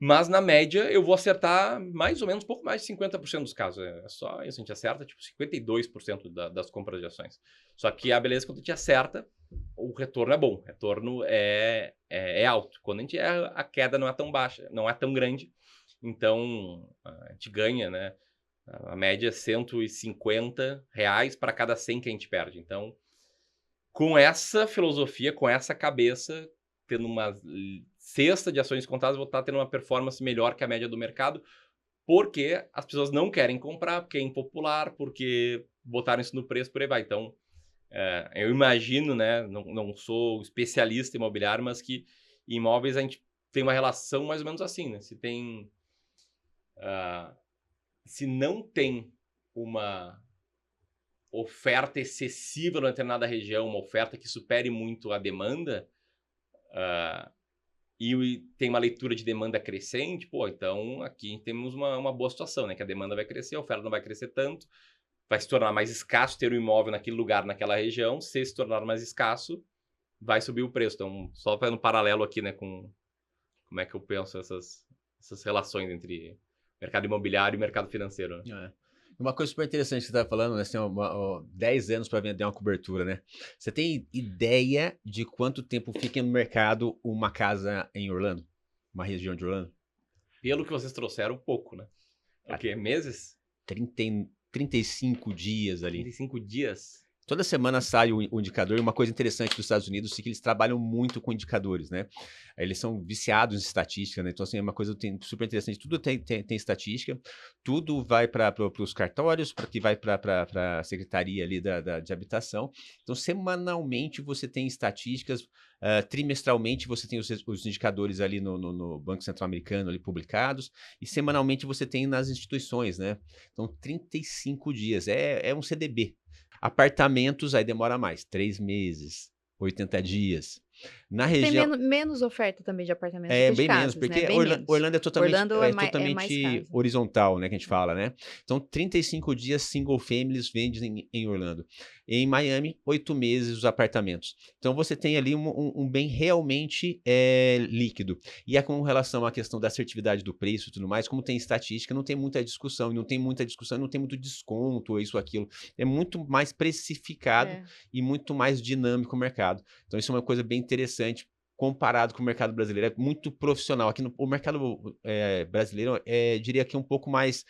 Mas, na média, eu vou acertar mais ou menos um pouco mais de 50% dos casos. É só isso, a gente acerta tipo 52% das compras de ações. Só que a beleza é quando a gente acerta, o retorno é bom, o retorno é alto. Quando a gente erra, a queda não é tão baixa, não é tão grande. Então, a gente ganha, né? A média é R$ 150 para cada 100 que a gente perde. Então, com essa filosofia, com essa cabeça, tendo uma cesta de ações contadas, vou estar tendo uma performance melhor que a média do mercado, porque as pessoas não querem comprar, porque é impopular, porque botaram isso no preço, por aí vai. Então, eu imagino, né, não sou especialista em imobiliário, mas que em imóveis a gente tem uma relação mais ou menos assim, né? Se não tem uma oferta excessiva numa determinada região, uma oferta que supere muito a demanda, e tem uma leitura de demanda crescente, então aqui temos uma boa situação, né? Que a demanda vai crescer, a oferta não vai crescer tanto, vai se tornar mais escasso ter um imóvel naquele lugar, naquela região. Se tornar mais escasso, vai subir o preço. Então, só fazendo um paralelo aqui, né, com como é que eu penso essas relações entre mercado imobiliário e mercado financeiro, né? Uma coisa super interessante que você estava falando, né? Você tem 10 anos para vender uma cobertura, né? Você tem ideia de quanto tempo fica no mercado uma casa em Orlando? Uma região de Orlando? Pelo que vocês trouxeram, pouco, né? O quê? Meses? 35 dias ali. 35 dias? Toda semana sai o indicador, e uma coisa interessante dos Estados Unidos é que eles trabalham muito com indicadores, né? Eles são viciados em estatística, né? Então, assim, é uma coisa super interessante. Tudo tem estatística, tudo vai para os cartórios, que vai para a secretaria ali de habitação. Então, semanalmente você tem estatísticas, trimestralmente você tem os indicadores ali no Banco Central Americano ali publicados, e semanalmente você tem nas instituições, né? Então, 35 dias, é um CDB. Apartamentos, aí demora mais, 3 meses, 80 dias. Na região... Tem menos oferta também de apartamentos do que de bem casas, menos, porque né? Bem menos. Orlando é totalmente, Orlando é mais casa. horizontal, né, que a gente fala, né? Então, 35 dias single families vendem em Orlando. Em Miami, 8 meses os apartamentos. Então, você tem ali um bem realmente líquido. E é com relação à questão da assertividade do preço e tudo mais, como tem estatística, não tem muita discussão, e não tem muito desconto, ou isso ou aquilo. É muito mais precificado e muito mais dinâmico o mercado. Então, isso é uma coisa bem interessante comparado com o mercado brasileiro. É muito profissional. Aqui o mercado brasileiro, diria que é um pouco mais...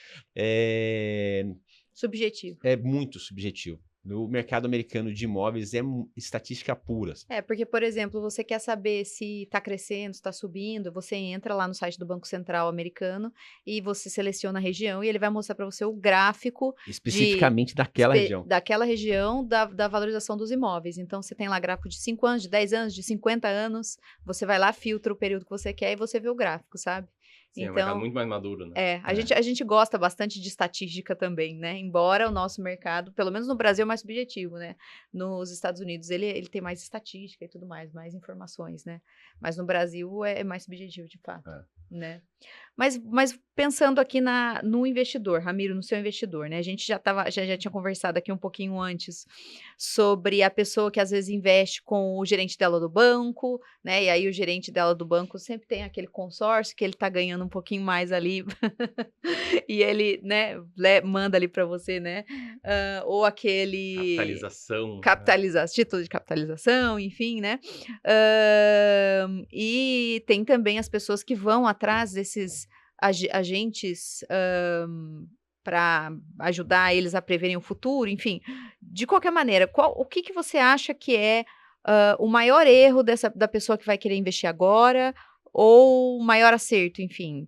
subjetivo. É muito subjetivo. No mercado americano de imóveis é estatística pura. Porque, por exemplo, você quer saber se está crescendo, se está subindo, você entra lá no site do Banco Central americano e você seleciona a região e ele vai mostrar para você o gráfico especificamente daquela região. Daquela região da valorização dos imóveis. Então, você tem lá gráfico de 5 anos, de 10 anos, de 50 anos, você vai lá, filtra o período que você quer e você vê o gráfico, sabe? Sim, então, é muito mais maduro, né? A gente gosta bastante de estatística também, né? Embora o nosso mercado, pelo menos no Brasil, é mais subjetivo, né? Nos Estados Unidos, ele tem mais estatística e tudo mais informações, né? Mas no Brasil é mais subjetivo, de fato, né? Mas pensando aqui no investidor, Ramiro, no seu investidor, né? A gente já tinha conversado aqui um pouquinho antes sobre a pessoa que às vezes investe com o gerente dela do banco, né? E aí o gerente dela do banco sempre tem aquele consórcio que ele tá ganhando um pouquinho mais ali e ele, né, manda ali para você, né? Ou aquele título de capitalização, enfim, né? E tem também as pessoas que vão atrás desses agentes para ajudar eles a preverem o futuro, enfim. De qualquer maneira, o que você acha que é o maior erro da pessoa que vai querer investir agora ou o maior acerto, enfim,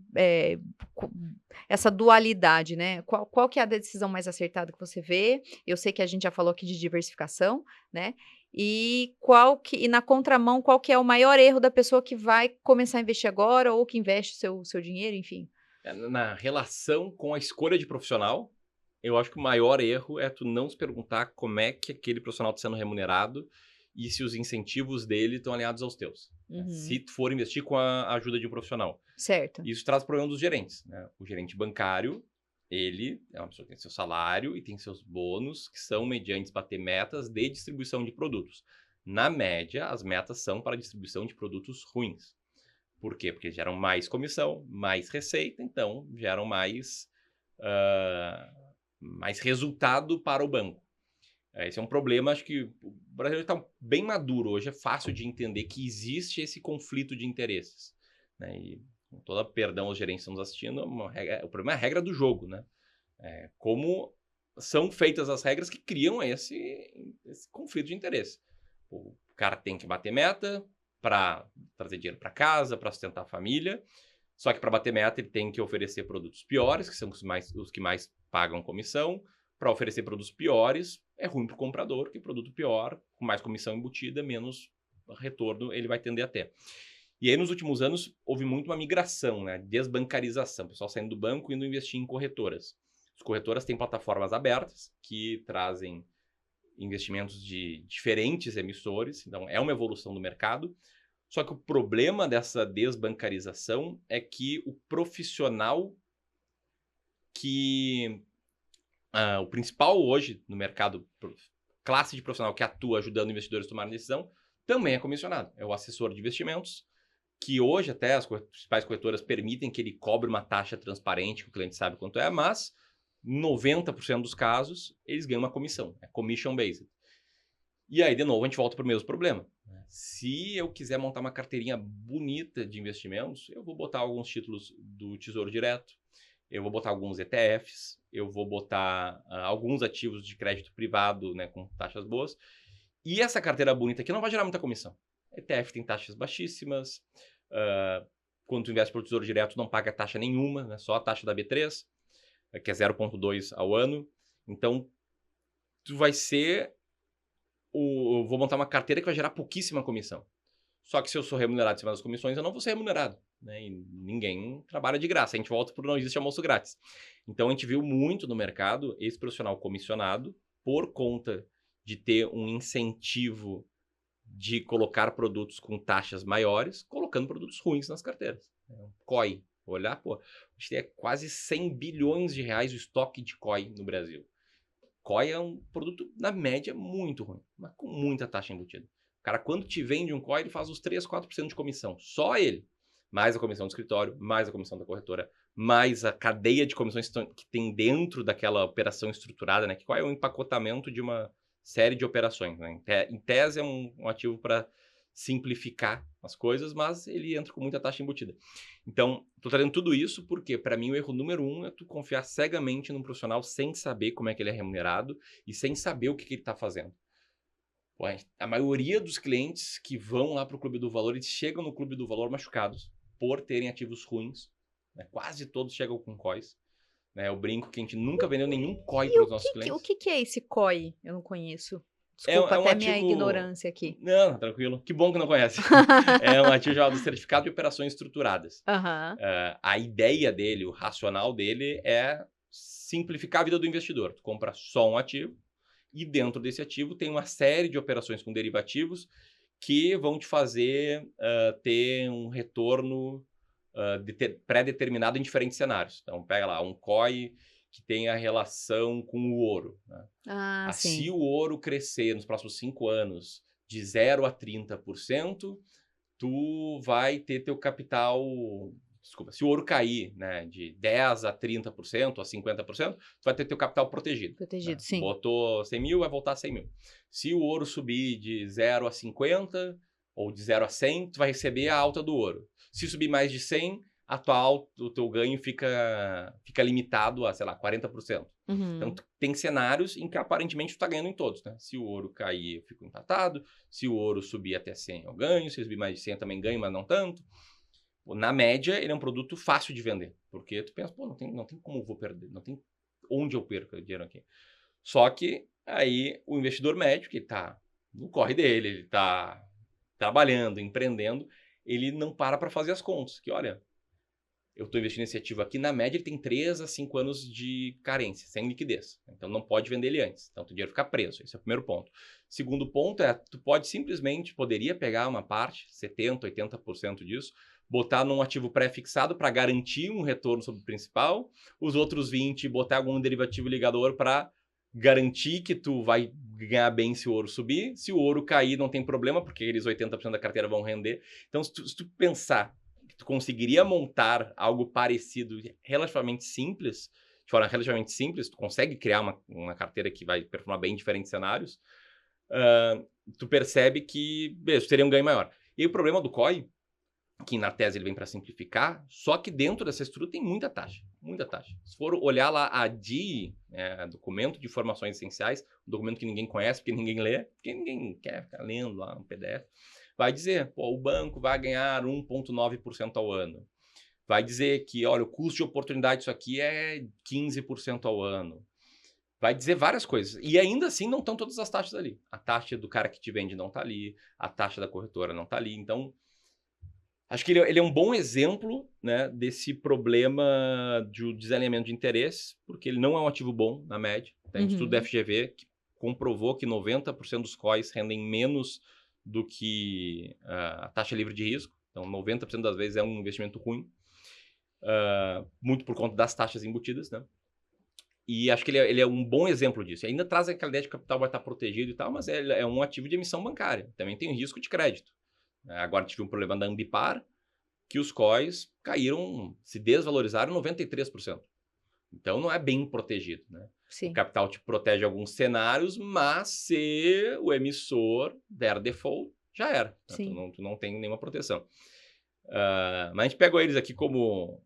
essa dualidade, né? Qual que é a decisão mais acertada que você vê? Eu sei que a gente já falou aqui de diversificação, né? E na contramão, qual que é o maior erro da pessoa que vai começar a investir agora ou que investe seu dinheiro, enfim? Na relação com a escolha de profissional, eu acho que o maior erro é tu não se perguntar como é que aquele profissional está sendo remunerado e se os incentivos dele estão alinhados aos teus. Uhum. Se tu for investir com a ajuda de um profissional. Certo. Isso traz problema dos gerentes, né? O gerente bancário, ele é uma pessoa que tem seu salário e tem seus bônus, que são mediante bater metas de distribuição de produtos. Na média, as metas são para a distribuição de produtos ruins. Por quê? Porque geram mais comissão, mais receita, então geram mais resultado para o banco. Esse é um problema, acho que o Brasil está bem maduro hoje, é fácil de entender que existe esse conflito de interesses, né? E com toda perdão aos gerentes que estão nos assistindo, o problema é a regra do jogo, né? Como são feitas as regras que criam esse conflito de interesse. O cara tem que bater meta para trazer dinheiro para casa, para sustentar a família, só que para bater meta ele tem que oferecer produtos piores, que são os que mais pagam comissão. Para oferecer produtos piores, é ruim para o comprador, porque produto pior, com mais comissão embutida, menos retorno ele vai tender a ter. E aí, nos últimos anos, houve muito uma migração, né? Desbancarização. O pessoal saindo do banco e indo investir em corretoras. As corretoras têm plataformas abertas que trazem investimentos de diferentes emissores. Então, é uma evolução do mercado. Só que o problema dessa desbancarização é que o profissional que... o principal hoje no mercado, classe de profissional que atua ajudando investidores a tomarem decisão, também é comissionado. É o assessor de investimentos, que hoje até as principais corretoras permitem que ele cobre uma taxa transparente, que o cliente sabe quanto é, mas 90% dos casos eles ganham uma comissão, é commission-based. E aí, de novo, a gente volta para o mesmo problema. Se eu quiser montar uma carteirinha bonita de investimentos, eu vou botar alguns títulos do Tesouro Direto, eu vou botar alguns ETFs, eu vou botar alguns ativos de crédito privado, né, com taxas boas. E essa carteira bonita aqui não vai gerar muita comissão. ETF tem taxas baixíssimas. Quando tu investe pelo Tesouro Direto, não paga taxa nenhuma, né, só a taxa da B3, que é 0,2 ao ano. Então, tu vai ser... eu vou montar uma carteira que vai gerar pouquíssima comissão. Só que se eu sou remunerado em cima das comissões, eu não vou ser remunerado, né? E ninguém trabalha de graça. A gente volta para o não existe almoço grátis. Então, a gente viu muito no mercado esse profissional comissionado por conta de ter um incentivo de colocar produtos com taxas maiores, colocando produtos ruins nas carteiras. COI. Olhar, pô, a gente tem quase 100 bilhões de reais o estoque de COI no Brasil. COI é um produto, na média, muito ruim, mas com muita taxa embutida. O cara, quando te vende um COI, ele faz os 3, 4% de comissão. Só ele. Mais a comissão do escritório, mais a comissão da corretora, mais a cadeia de comissões que tem dentro daquela operação estruturada, né? Que COI é um empacotamento de uma série de operações, né? Em tese, é um ativo para simplificar as coisas, mas ele entra com muita taxa embutida. Então, tô trazendo tudo isso porque, para mim, o erro número 1 é tu confiar cegamente num profissional sem saber como é que ele é remunerado e sem saber o que ele está fazendo. A maioria dos clientes que vão lá para o Clube do Valor, eles chegam no Clube do Valor machucados por terem ativos ruins, né? Quase todos chegam com COIs. Né? Eu brinco que a gente nunca vendeu nenhum COI para os nossos clientes. O que é esse COI? Eu não conheço. Desculpa até minha ignorância aqui. Não, tranquilo. Que bom que não conhece. É um ativo chamado Certificado de Operações Estruturadas. A ideia dele, o racional dele é simplificar a vida do investidor. Tu compra só um ativo e dentro desse ativo tem uma série de operações com derivativos que vão te fazer ter um retorno pré-determinado em diferentes cenários. Então, pega lá um COI que tem a relação com o ouro. Né? Se o ouro crescer nos próximos 5 anos de 0 a 30%, tu vai ter teu capital... Desculpa, se o ouro cair, né, de 10 a 30%, a 50%, tu vai ter teu capital protegido. Protegido, né? sim. Botou 100 mil, vai voltar a 100 mil. Se o ouro subir de 0 a 50 ou de 0 a 100, tu vai receber a alta do ouro. Se subir mais de 100, o teu ganho fica limitado a, sei lá, 40%. Uhum. Então, tem cenários em que aparentemente tu tá ganhando em todos, né? Se o ouro cair, eu fico empatado. Se o ouro subir até 100, eu ganho. Se subir mais de 100, eu também ganho, mas não tanto. Na média, ele é um produto fácil de vender. Porque tu pensa, pô, não tem como eu vou perder. Não tem onde eu perco dinheiro aqui. Só que aí o investidor médio, que tá no corre dele, ele tá trabalhando, empreendendo, ele não para fazer as contas. Que olha... eu estou investindo nesse ativo aqui, na média ele tem 3 a 5 anos de carência, sem liquidez. Então não pode vender ele antes. Então o dinheiro fica preso. Esse é o primeiro ponto. Segundo ponto é, tu poderia pegar uma parte, 70%, 80% disso, botar num ativo pré-fixado para garantir um retorno sobre o principal, os outros 20% botar algum derivativo ligador para garantir que tu vai ganhar bem se o ouro subir. Se o ouro cair, não tem problema, porque aqueles 80% da carteira vão render. Então, se tu pensar que tu conseguiria montar algo parecido, relativamente simples, de forma relativamente simples, tu consegue criar uma carteira que vai performar bem em diferentes cenários, tu percebe que tu teria um ganho maior. E aí, o problema do COI, que na tese ele vem para simplificar, só que dentro dessa estrutura tem muita taxa, muita taxa. Se for olhar lá a DIE, Documento de Informações Essenciais, um documento que ninguém conhece, porque ninguém lê, porque ninguém quer ficar lendo lá um PDF, vai dizer, o banco vai ganhar 1,9% ao ano. Vai dizer que, olha, o custo de oportunidade disso aqui é 15% ao ano. Vai dizer várias coisas. E ainda assim não estão todas as taxas ali. A taxa do cara que te vende não está ali, a taxa da corretora não está ali. Então, acho que ele é um bom exemplo, né, desse problema de desalinhamento de interesses, porque ele não é um ativo bom, na média. Tem um estudo da FGV que comprovou que 90% dos COIs rendem menos do que a taxa livre de risco. Então, 90% das vezes é um investimento ruim, muito por conta das taxas embutidas, né? E acho que ele é um bom exemplo disso. E ainda traz aquela ideia de que o capital vai estar protegido e tal, mas é um ativo de emissão bancária. Também tem risco de crédito. Agora tive um problema da Ambipar, que os COIs caíram, se desvalorizaram 93%. Então não é bem protegido, né? Sim. O capital te protege alguns cenários, mas se o emissor der default, já era. Sim. Tu não tem nenhuma proteção. Mas a gente pegou eles aqui como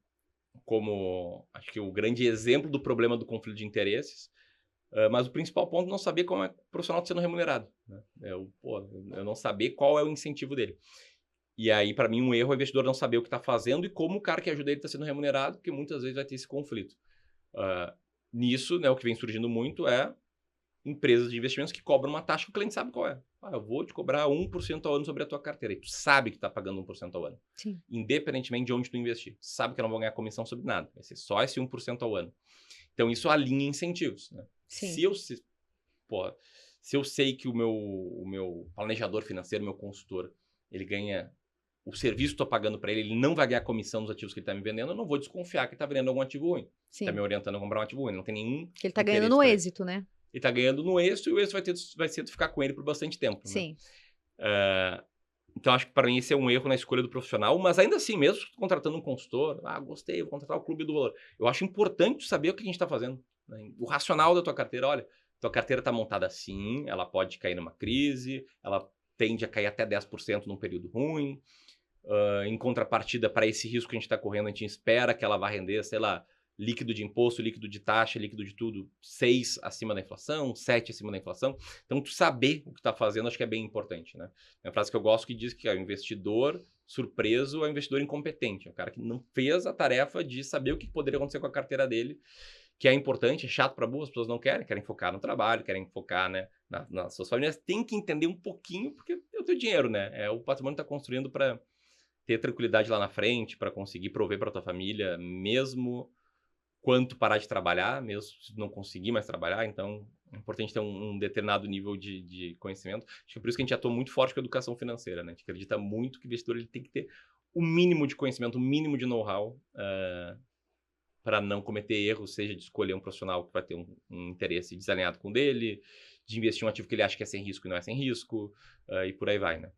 acho que o grande exemplo do problema do conflito de interesses. Mas o principal ponto é não saber como é o profissional está sendo remunerado, né? Eu não saber qual é o incentivo dele. E aí, para mim, um erro é o investidor não saber o que está fazendo e como o cara que ajuda ele está sendo remunerado, porque muitas vezes vai ter esse conflito. Nisso, né, o que vem surgindo muito é empresas de investimentos que cobram uma taxa que o cliente sabe qual é. Eu vou te cobrar 1% ao ano sobre a tua carteira. E tu sabe que está pagando 1% ao ano. Sim. Independentemente de onde tu investir. Sabe que eu não vou ganhar comissão sobre nada. Vai ser só esse 1% ao ano. Então, isso alinha incentivos, né? Sim. Se eu sei que o meu planejador financeiro, meu consultor, ele ganha o serviço que eu estou pagando para ele não vai ganhar comissão nos ativos que ele está me vendendo, eu não vou desconfiar que ele está vendendo algum ativo ruim. Está me orientando a comprar um ativo ruim. Não tem nenhum. Que ele está ganhando no êxito, né? Ele está ganhando no êxito e o êxito vai ser tu ficar com ele por bastante tempo. Sim. Né? Então, acho que para mim esse é um erro na escolha do profissional, mas ainda assim, mesmo contratando um consultor, gostei, vou contratar o Clube do Valor. Eu acho importante saber o que a gente está fazendo. Né? O racional da tua carteira, olha, tua carteira está montada assim, ela pode cair numa crise, ela tende a cair até 10% num período ruim. Em contrapartida, para esse risco que a gente está correndo, a gente espera que ela vá render, sei lá, líquido de imposto, líquido de taxa, líquido de tudo, 6 acima da inflação, 7 acima da inflação. Então, tu saber o que está fazendo, acho que é bem importante, né? É uma frase que eu gosto que diz que o investidor surpreso é o investidor incompetente. É o cara que não fez a tarefa de saber o que poderia acontecer com a carteira dele, que é importante, é chato para boas, as pessoas não querem focar no trabalho, querem focar, né, nas suas famílias. Tem que entender um pouquinho, porque é o teu dinheiro, né? O patrimônio está construindo para ter tranquilidade lá na frente, para conseguir prover para tua família, mesmo quanto parar de trabalhar, mesmo se não conseguir mais trabalhar. Então, é importante ter um determinado nível de conhecimento. Acho que é por isso que a gente atua muito forte com a educação financeira, né? A gente acredita muito que o investidor ele tem que ter o mínimo de conhecimento, o mínimo de know-how para não cometer erros, seja de escolher um profissional que vai ter um interesse desalinhado com o dele, de investir em um ativo que ele acha que é sem risco e não é sem risco, e por aí vai, né?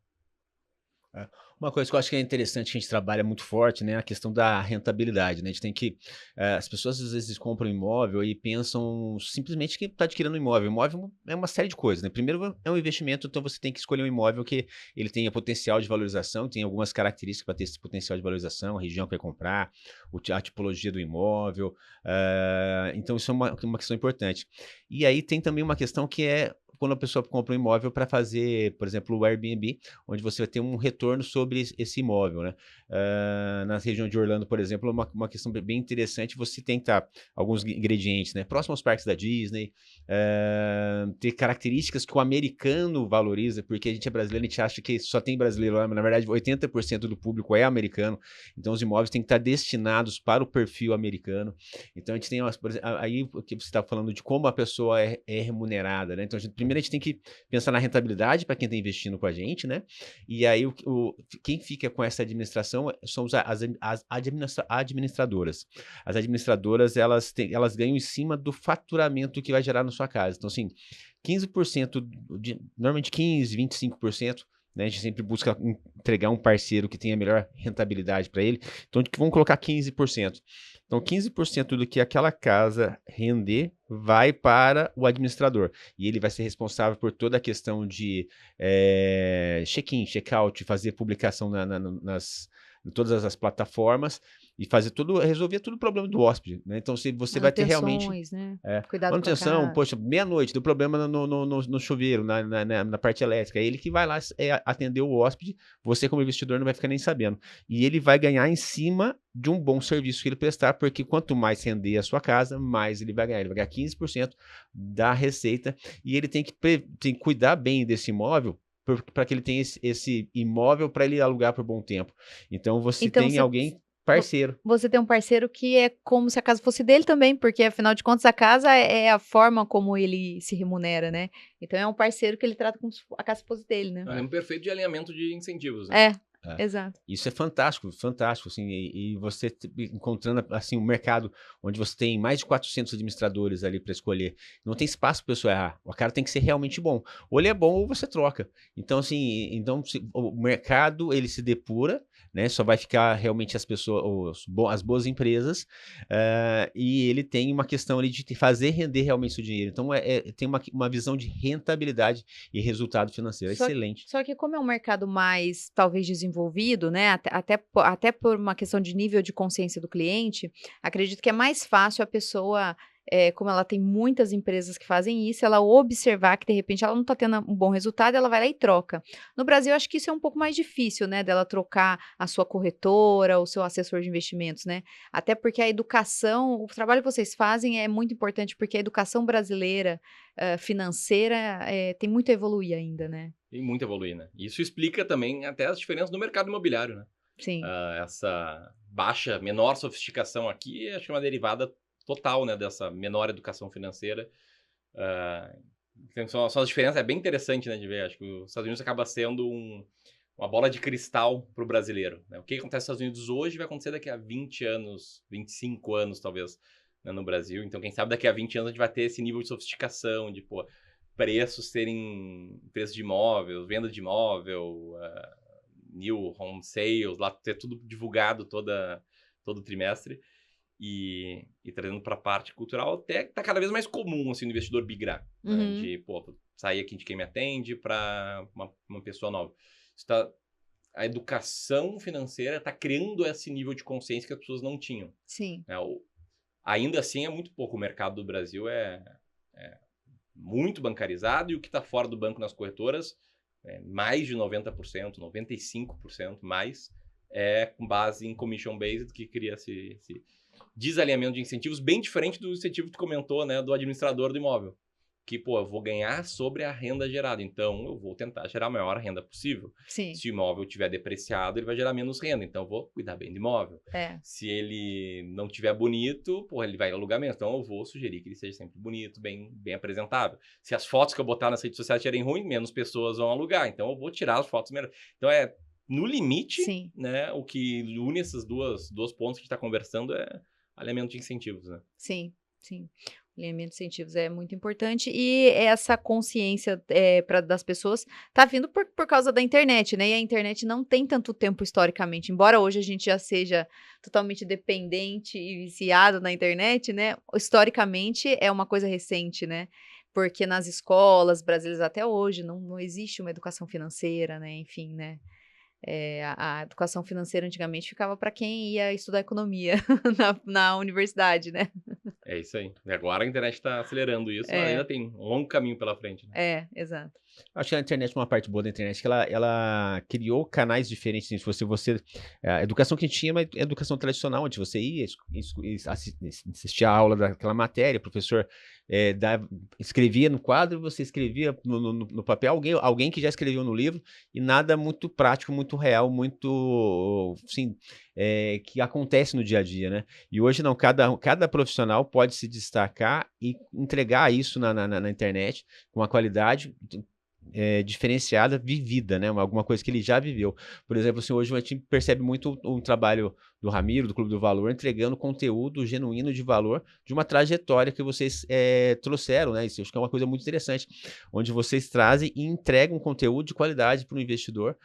Uma coisa que eu acho que é interessante, que a gente trabalha muito forte, né, a questão da rentabilidade, né? A gente tem que... as pessoas às vezes compram imóvel e pensam simplesmente que está adquirindo um imóvel. Imóvel é uma série de coisas, né? Primeiro é um investimento, então você tem que escolher um imóvel que ele tenha potencial de valorização, tem algumas características para ter esse potencial de valorização, a região que vai comprar, a tipologia do imóvel. Então isso é uma questão importante. E aí tem também uma questão que é quando a pessoa compra um imóvel para fazer, por exemplo, o Airbnb, onde você vai ter um retorno sobre esse imóvel, né? Na região de Orlando, por exemplo, uma questão bem interessante, você tem que estar alguns ingredientes, né? Próximo aos parques da Disney, ter características que o americano valoriza, porque a gente é brasileiro, a gente acha que só tem brasileiro lá, mas na verdade 80% do público é americano, então os imóveis têm que estar destinados para o perfil americano. Então a gente tem, por exemplo, aí que você está falando de como a pessoa é remunerada, né? Então primeiro a gente tem que pensar na rentabilidade para quem está investindo com a gente, né? E aí quem fica com essa administração são as administradoras. As administradoras, elas ganham em cima do faturamento que vai gerar na sua casa. Então, assim, 15%, normalmente 15%, 25%, né? A gente sempre busca entregar um parceiro que tenha melhor rentabilidade para ele. Então, vamos colocar 15%. Então, 15% do que aquela casa render vai para o administrador. E ele vai ser responsável por toda a questão de check-in, check-out, fazer publicação em todas as plataformas e resolver todo o problema do hóspede, né? Então, se você vai ter realmente... né? É, Cuidado manutenção, com a casa. poxa, meia-noite, deu problema no chuveiro, na parte elétrica. É ele que vai lá atender o hóspede, você como investidor não vai ficar nem sabendo. E ele vai ganhar em cima de um bom serviço que ele prestar, porque quanto mais render a sua casa, mais ele vai ganhar. Ele vai ganhar 15% da receita e ele tem que cuidar bem desse imóvel para que ele tenha esse imóvel para ele alugar por bom tempo. Então, você tem alguém parceiro. Você tem um parceiro que é como se a casa fosse dele também, porque afinal de contas a casa é a forma como ele se remunera, né? Então é um parceiro que ele trata como se a casa fosse dele, né? É um perfeito de alinhamento de incentivos, né? Exato. Isso é fantástico, fantástico, assim, e você encontrando, assim, um mercado onde você tem mais de 400 administradores ali para escolher, não tem espaço para a pessoa errar, o cara tem que ser realmente bom, ou ele é bom ou você troca. Então, assim, o mercado, ele se depura, né, só vai ficar realmente as pessoas, as boas empresas, e ele tem uma questão ali de fazer render realmente o dinheiro. Então, tem uma visão de rentabilidade e resultado financeiro, excelente. Só que como é um mercado mais, talvez, desenvolvido, né, até por uma questão de nível de consciência do cliente, acredito que é mais fácil a pessoa, como ela tem muitas empresas que fazem isso, ela observar que, de repente, ela não está tendo um bom resultado, ela vai lá e troca. No Brasil, acho que isso é um pouco mais difícil, né, dela trocar a sua corretora, o seu assessor de investimentos, né? Até porque a educação, o trabalho que vocês fazem é muito importante, porque a educação brasileira, financeira, tem muito a evoluir ainda, né? Tem muito a evoluir, né? Isso explica também até as diferenças no mercado imobiliário, né? Sim. Essa menor sofisticação aqui, acho que é uma derivada total, né, dessa menor educação financeira. Então, são as diferenças, é bem interessante, né, de ver. Acho que os Estados Unidos acaba sendo uma bola de cristal para o brasileiro, né? O que acontece nos Estados Unidos hoje vai acontecer daqui a 20 anos, 25 anos, talvez, né, no Brasil. Então, quem sabe daqui a 20 anos a gente vai ter esse nível de sofisticação, de, preços serem preços de imóvel, venda de imóvel, new home sales, lá ter tudo divulgado todo trimestre. E trazendo para a parte cultural, até tá cada vez mais comum, assim, no investidor migrar, né? De, sair aqui de quem me atende para uma pessoa nova. A educação financeira está criando esse nível de consciência que as pessoas não tinham. Sim. Ainda assim, é muito pouco. O mercado do Brasil é muito bancarizado, e o que está fora do banco nas corretoras, mais de 90%, 95% mais, é com base em commission-based, que cria esse desalinhamento de incentivos, bem diferente do incentivo que tu comentou, né, do administrador do imóvel. Que, eu vou ganhar sobre a renda gerada, então eu vou tentar gerar a maior renda possível. Sim. Se o imóvel estiver depreciado, ele vai gerar menos renda, então eu vou cuidar bem do imóvel. Se ele não estiver bonito, ele vai alugar menos, então eu vou sugerir que ele seja sempre bonito, bem apresentável. Se as fotos que eu botar nas redes sociais estiverem ruins, menos pessoas vão alugar, então eu vou tirar as fotos melhor. Então no limite, Sim. né, o que une esses dois pontos que a gente está conversando é alinhamento de incentivos, né? Sim. O alinhamento de incentivos é muito importante, e essa consciência das pessoas está vindo por causa da internet, né? E a internet não tem tanto tempo historicamente, embora hoje a gente já seja totalmente dependente e viciado na internet, né? Historicamente é uma coisa recente, né? Porque nas escolas brasileiras até hoje não existe uma educação financeira, né? Enfim, né? A educação financeira antigamente ficava para quem ia estudar economia na universidade, né? É isso aí. E agora a internet está acelerando isso, mas É. ainda tem um longo caminho pela frente, né? É, exato. Acho que a internet, uma parte boa da internet, que ela criou canais diferentes. Se a educação que a gente tinha é uma educação tradicional, onde você ia assistir a aula daquela matéria, o professor escrevia no quadro, você escrevia no papel, alguém que já escreveu no livro, e nada muito prático, muito real, muito, assim, que acontece no dia a dia, né? E hoje não, cada profissional pode se destacar e entregar isso na internet com uma qualidade diferenciada, vivida, né? Alguma coisa que ele já viveu. Por exemplo, assim, hoje a gente percebe muito um trabalho do Ramiro, do Clube do Valor, entregando conteúdo genuíno de valor de uma trajetória que vocês trouxeram, né? Isso acho que é uma coisa muito interessante, onde vocês trazem e entregam conteúdo de qualidade para o investidor,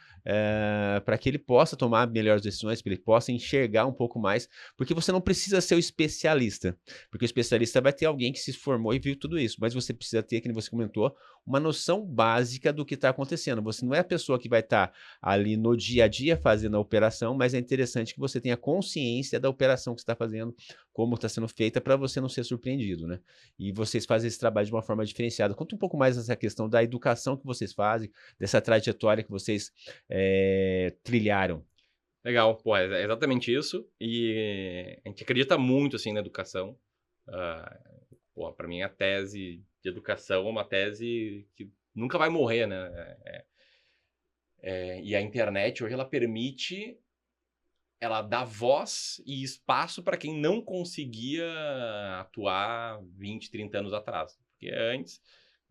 para que ele possa tomar melhores decisões, para ele possa enxergar um pouco mais, porque você não precisa ser o especialista, porque o especialista vai ter alguém que se formou e viu tudo isso, mas você precisa ter, como você comentou, uma noção básica do que está acontecendo. Você não é a pessoa que vai estar ali no dia a dia fazendo a operação, mas é interessante que você tenha consciência da operação que você está fazendo, como está sendo feita, para você não ser surpreendido, né? E vocês fazem esse trabalho de uma forma diferenciada. Conta um pouco mais dessa questão da educação que vocês fazem, dessa trajetória que vocês trilharam. Legal, pô, é exatamente isso. E a gente acredita muito, assim, na educação. Pô, para mim a tese de educação é uma tese que nunca vai morrer, né? E a internet hoje ela permite, ela dá voz e espaço para quem não conseguia atuar 20, 30 anos atrás. Porque antes,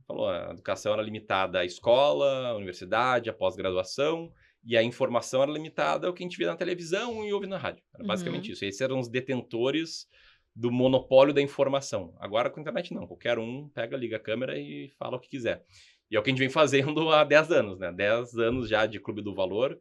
falou, a educação era limitada à escola, à universidade, à pós-graduação, e a informação era limitada ao que a gente via na televisão e ouve na rádio. Era basicamente isso. Esses eram os detentores do monopólio da informação. Agora com a internet não, qualquer um pega, liga a câmera e fala o que quiser. E é o que a gente vem fazendo há 10 anos, né? 10 anos já de Clube do Valor,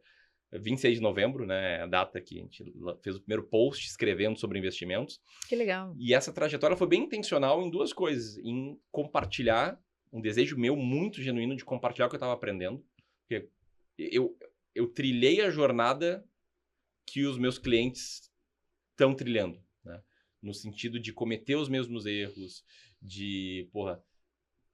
26 de novembro, né? A data que a gente fez o primeiro post escrevendo sobre investimentos. Que legal. E essa trajetória foi bem intencional em duas coisas. Em compartilhar, um desejo meu muito genuíno de compartilhar o que eu estava aprendendo. Porque eu trilhei a jornada que os meus clientes estão trilhando, né? No sentido de cometer os mesmos erros, de,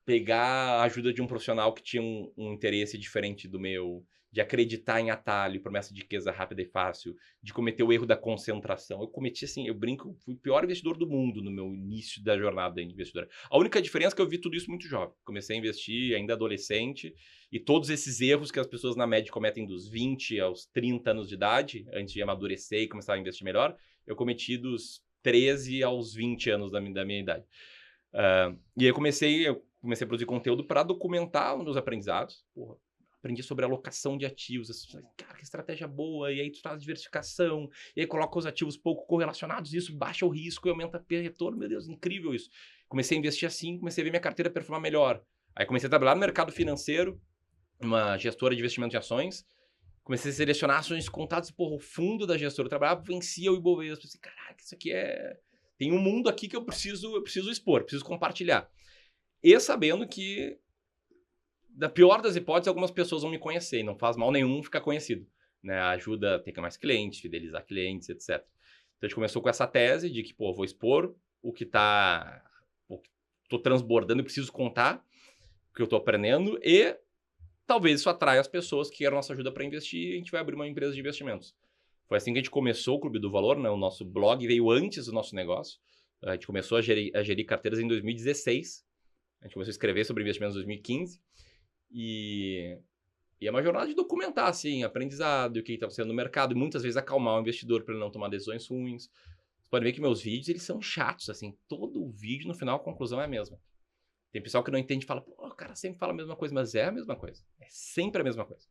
pegar a ajuda de um profissional que tinha um interesse diferente do meu, de acreditar em atalho, promessa de riqueza rápida e fácil, de cometer o erro da concentração. Eu cometi, assim, eu brinco, fui o pior investidor do mundo no meu início da jornada investidora. A única diferença é que eu vi tudo isso muito jovem. Comecei a investir ainda adolescente, e todos esses erros que as pessoas na média cometem dos 20 aos 30 anos de idade, antes de amadurecer e começar a investir melhor, eu cometi dos 13 aos 20 anos da minha idade. E aí eu comecei a produzir conteúdo para documentar os meus aprendizados. Aprendi sobre alocação de ativos. Cara, que estratégia boa. E aí tu faz diversificação. E aí coloca os ativos pouco correlacionados. Isso baixa o risco e aumenta o retorno. Meu Deus, incrível isso. Comecei a investir assim, comecei a ver minha carteira performar melhor. Aí comecei a trabalhar no mercado financeiro, uma gestora de investimento de ações. Comecei a selecionar ações contadas. O fundo da gestora eu trabalhava, vencia o Ibovespa. Pensei, caraca, isso aqui tem um mundo aqui que eu preciso expor, preciso compartilhar. E sabendo que, da pior das hipóteses, algumas pessoas vão me conhecer. E não faz mal nenhum ficar conhecido, né? Ajuda a ter mais clientes, fidelizar clientes, etc. Então a gente começou com essa tese de que, vou expor o que estou transbordando e preciso contar o que eu estou aprendendo. E talvez isso atraia as pessoas que querem nossa ajuda para investir e a gente vai abrir uma empresa de investimentos. Foi assim que a gente começou o Clube do Valor, né? O nosso blog veio antes do nosso negócio. A gente começou a gerir carteiras em 2016. A gente começou a escrever sobre investimentos em 2015. E é uma jornada de documentar, assim, aprendizado, o que está acontecendo no mercado. E muitas vezes acalmar o investidor para ele não tomar decisões ruins. Vocês podem ver que meus vídeos, eles são chatos, assim. Todo vídeo, no final, a conclusão é a mesma. Tem pessoal que não entende e fala, o cara sempre fala a mesma coisa. Mas é a mesma coisa. É sempre a mesma coisa.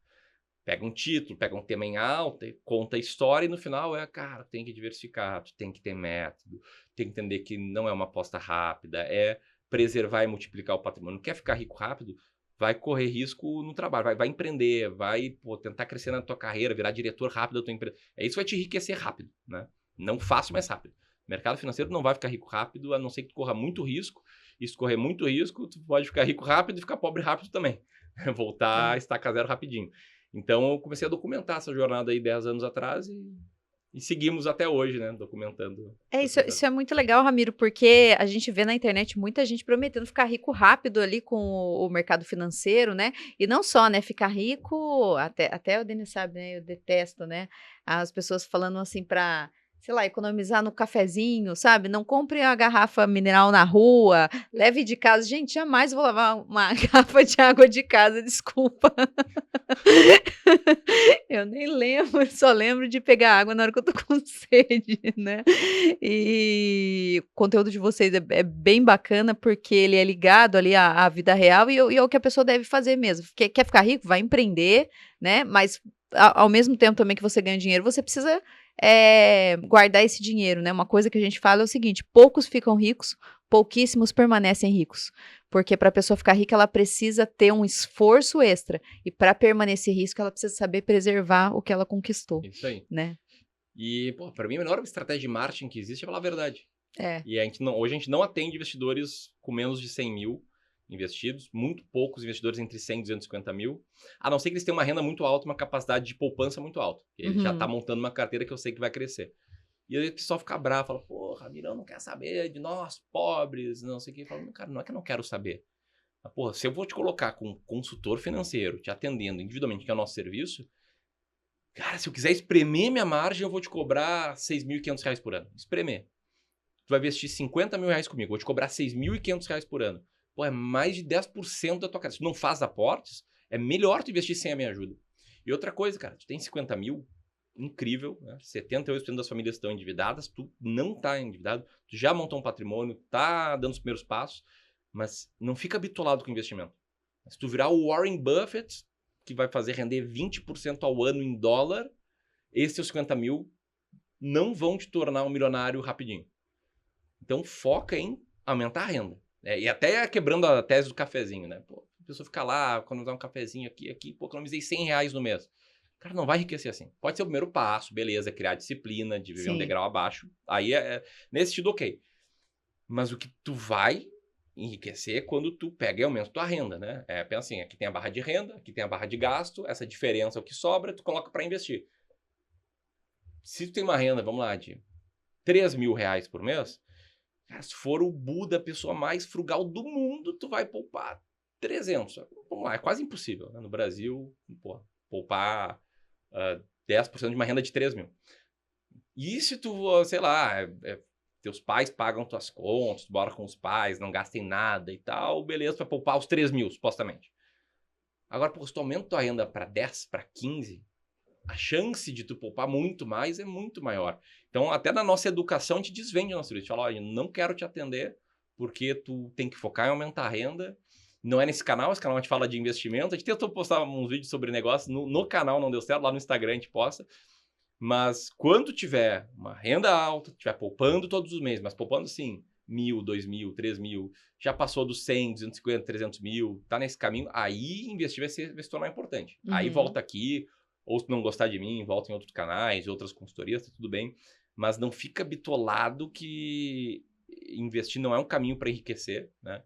Pega um título, pega um tema em alta, conta a história e no final cara, tem que diversificar, tu tem que ter método, tem que entender que não é uma aposta rápida, é preservar e multiplicar o patrimônio. Não quer ficar rico rápido? Vai correr risco no trabalho, vai empreender, vai tentar crescer na tua carreira, virar diretor rápido da tua empresa. Isso vai te enriquecer rápido, né? Não fácil, mas rápido. O mercado financeiro não vai ficar rico rápido, a não ser que tu corra muito risco. E se correr muito risco, tu pode ficar rico rápido e ficar pobre rápido também. Voltar a estacar zero rapidinho. Então, eu comecei a documentar essa jornada aí 10 anos atrás e E seguimos até hoje, né? Documentando. Isso é muito legal, Ramiro, porque a gente vê na internet muita gente prometendo ficar rico rápido ali com o mercado financeiro, né? E não só, né? Ficar rico, até o Denis sabe, né? Eu detesto, né? As pessoas falando assim para, sei lá, economizar no cafezinho, sabe? Não compre a garrafa mineral na rua, leve de casa. Gente, jamais vou lavar uma garrafa de água de casa, desculpa. Eu nem lembro, só lembro de pegar água na hora que eu tô com sede, né. E o conteúdo de vocês é bem bacana, porque ele é ligado ali à vida real e é o que a pessoa deve fazer mesmo. Quer ficar rico? Vai empreender, né, mas ao mesmo tempo também que você ganha dinheiro, você precisa, guardar esse dinheiro, né. Uma coisa que a gente fala é o seguinte: poucos ficam ricos, pouquíssimos permanecem ricos. Porque para a pessoa ficar rica, ela precisa ter um esforço extra. E para permanecer rico, ela precisa saber preservar o que ela conquistou, Isso aí. né? E, pô, pra mim, a melhor estratégia de marketing que existe é falar a verdade. É. E hoje a gente não atende investidores com menos de 100 mil investidos, muito poucos investidores entre 100 e 250 mil, a não ser que eles tenham uma renda muito alta, uma capacidade de poupança muito alta. Ele já está montando uma carteira que eu sei que vai crescer. E aí o pessoal fica bravo, fala, pô, Ramirão não quer saber de nós, pobres, não sei o que. Fala, cara, não é que eu não quero saber. Mas, porra, se eu vou te colocar com um consultor financeiro, te atendendo individualmente, que é o nosso serviço, cara, se eu quiser espremer minha margem, eu vou te cobrar R$6.500 por ano. Espremer. Tu vai investir R$50 mil comigo, eu vou te cobrar R$6.500 por ano. Pô, é mais de 10% da tua casa. Se tu não faz aportes, é melhor tu investir sem a minha ajuda. E outra coisa, cara, tu tem 50 mil, incrível, né? 78% das famílias estão endividadas, tu não tá endividado, tu já montou um patrimônio, tá dando os primeiros passos, mas não fica bitolado com investimento. Se tu virar o Warren Buffett, que vai fazer render 20% ao ano em dólar, esses teus 50 mil não vão te tornar um milionário rapidinho. Então foca em aumentar a renda. E até quebrando a tese do cafezinho, né? Pô, a pessoa fica lá, economizar um cafezinho aqui, pô, economizei R$100 no mês. Cara, não vai enriquecer assim. Pode ser o primeiro passo, beleza, criar disciplina, de viver um degrau abaixo. Aí nesse sentido, ok. Mas o que tu vai enriquecer é quando tu pega e aumenta tua renda, né? Pensa assim, aqui tem a barra de renda, aqui tem a barra de gasto, essa diferença é o que sobra, tu coloca para investir. Se tu tem uma renda, vamos lá, de R$3.000 por mês, cara, se for o Buda, a pessoa mais frugal do mundo, tu vai poupar 300. Vamos lá, é quase impossível, né? No Brasil, pô, poupar 10% de uma renda de 3 mil. E se tu, sei lá, teus pais pagam tuas contas, tu mora com os pais, não gastem nada e tal, beleza, tu vai poupar os 3 mil, supostamente. Agora, pô, se tu aumenta tua renda para 10, para 15, a chance de tu poupar muito mais é muito maior. Então, até na nossa educação, a gente desvende o nosso serviço. Fala, olha, não quero te atender porque tu tem que focar em aumentar a renda. Não é nesse canal, esse canal a gente fala de investimento. A gente tentou postar uns vídeos sobre negócio, no canal não deu certo, lá no Instagram a gente posta. Mas quando tiver uma renda alta, tiver poupando todos os meses, mas poupando assim, 1.000, 2.000, 3.000, já passou dos 100, 250, 300 mil, tá nesse caminho, aí investir vai se tornar importante. Aí volta aqui, ou se não gostar de mim, volta em outros canais, outras consultorias, tá tudo bem. Mas não fica bitolado que investir não é um caminho para enriquecer, né?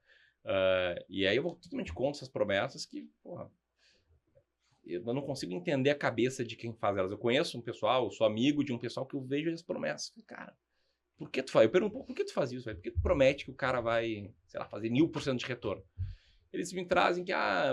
E aí eu vou totalmente contra essas promessas que, porra, eu não consigo entender a cabeça de quem faz elas. Eu conheço um pessoal, eu sou amigo de um pessoal que eu vejo as promessas. Cara, por que tu faz? Eu pergunto, por que tu faz isso? Véio? Por que tu promete que o cara vai, sei lá, fazer 1000% de retorno? Eles me trazem que,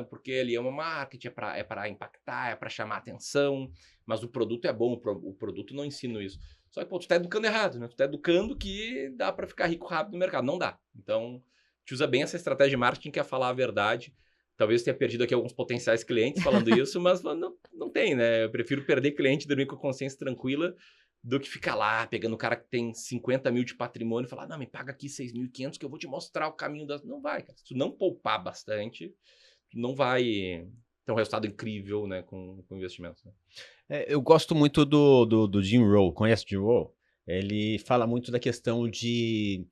porque ele é uma marketing, é para impactar, é para chamar atenção, mas o produto é bom, o produto não ensina isso. Só que, pô, tu tá educando errado, né? Tu tá educando que dá para ficar rico rápido no mercado. Não dá. Então, te usa bem essa estratégia de marketing que é falar a verdade. Talvez tenha perdido aqui alguns potenciais clientes falando isso, mas não tem, né? Eu prefiro perder cliente e dormir com a consciência tranquila do que ficar lá pegando o cara que tem 50 mil de patrimônio e falar, não, me paga aqui 6.500 que eu vou te mostrar o caminho das... Não vai, cara. Se tu não poupar bastante, tu não vai ter um resultado incrível, né, com investimentos. Né? Eu gosto muito do Jim Rohn. Conhece o Jim Rohn? Ele fala muito da questão de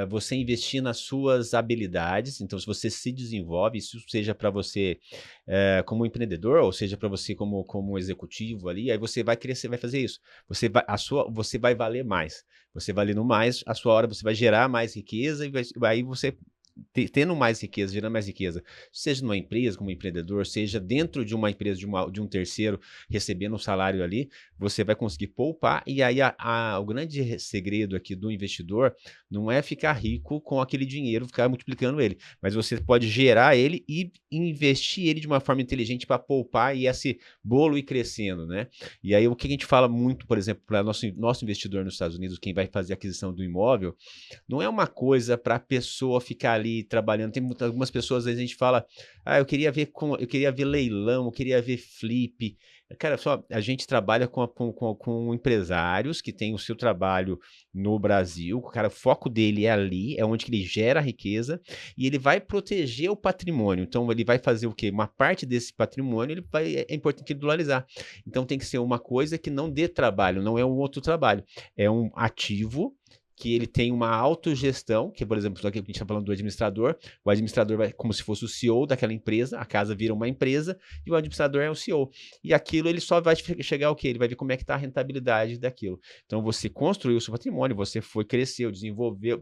você investir nas suas habilidades. Então, se você se desenvolve, isso seja para você como empreendedor, ou seja para você como executivo ali, aí você vai crescer, vai fazer isso. Você vai valer mais. Você valendo mais, a sua hora você vai gerar mais riqueza e aí você tendo mais riqueza, gerando mais riqueza, seja numa empresa, como empreendedor, seja dentro de uma empresa, de um terceiro, recebendo um salário ali, você vai conseguir poupar. E aí o grande segredo aqui do investidor não é ficar rico com aquele dinheiro, ficar multiplicando ele, mas você pode gerar ele e investir ele de uma forma inteligente para poupar e esse bolo ir crescendo, né? E aí o que a gente fala muito, por exemplo, para nosso investidor nos Estados Unidos, quem vai fazer a aquisição do imóvel, não é uma coisa para a pessoa ficar ali trabalhando. Tem algumas pessoas, às vezes a gente fala, eu queria ver leilão, eu queria ver flip. Cara, só a gente trabalha com empresários que têm o seu trabalho no Brasil, cara, o foco dele é ali, é onde que ele gera riqueza e ele vai proteger o patrimônio. Então, ele vai fazer o quê? Uma parte desse patrimônio é importante individualizar. Então, tem que ser uma coisa que não dê trabalho, não é um outro trabalho. É um ativo que ele tem uma autogestão, que, por exemplo, aqui a gente está falando do administrador, o administrador vai como se fosse o CEO daquela empresa, a casa vira uma empresa e o administrador é o CEO. E aquilo ele só vai chegar ao quê? Ele vai ver como é que está a rentabilidade daquilo. Então, você construiu o seu patrimônio, você cresceu, desenvolveu,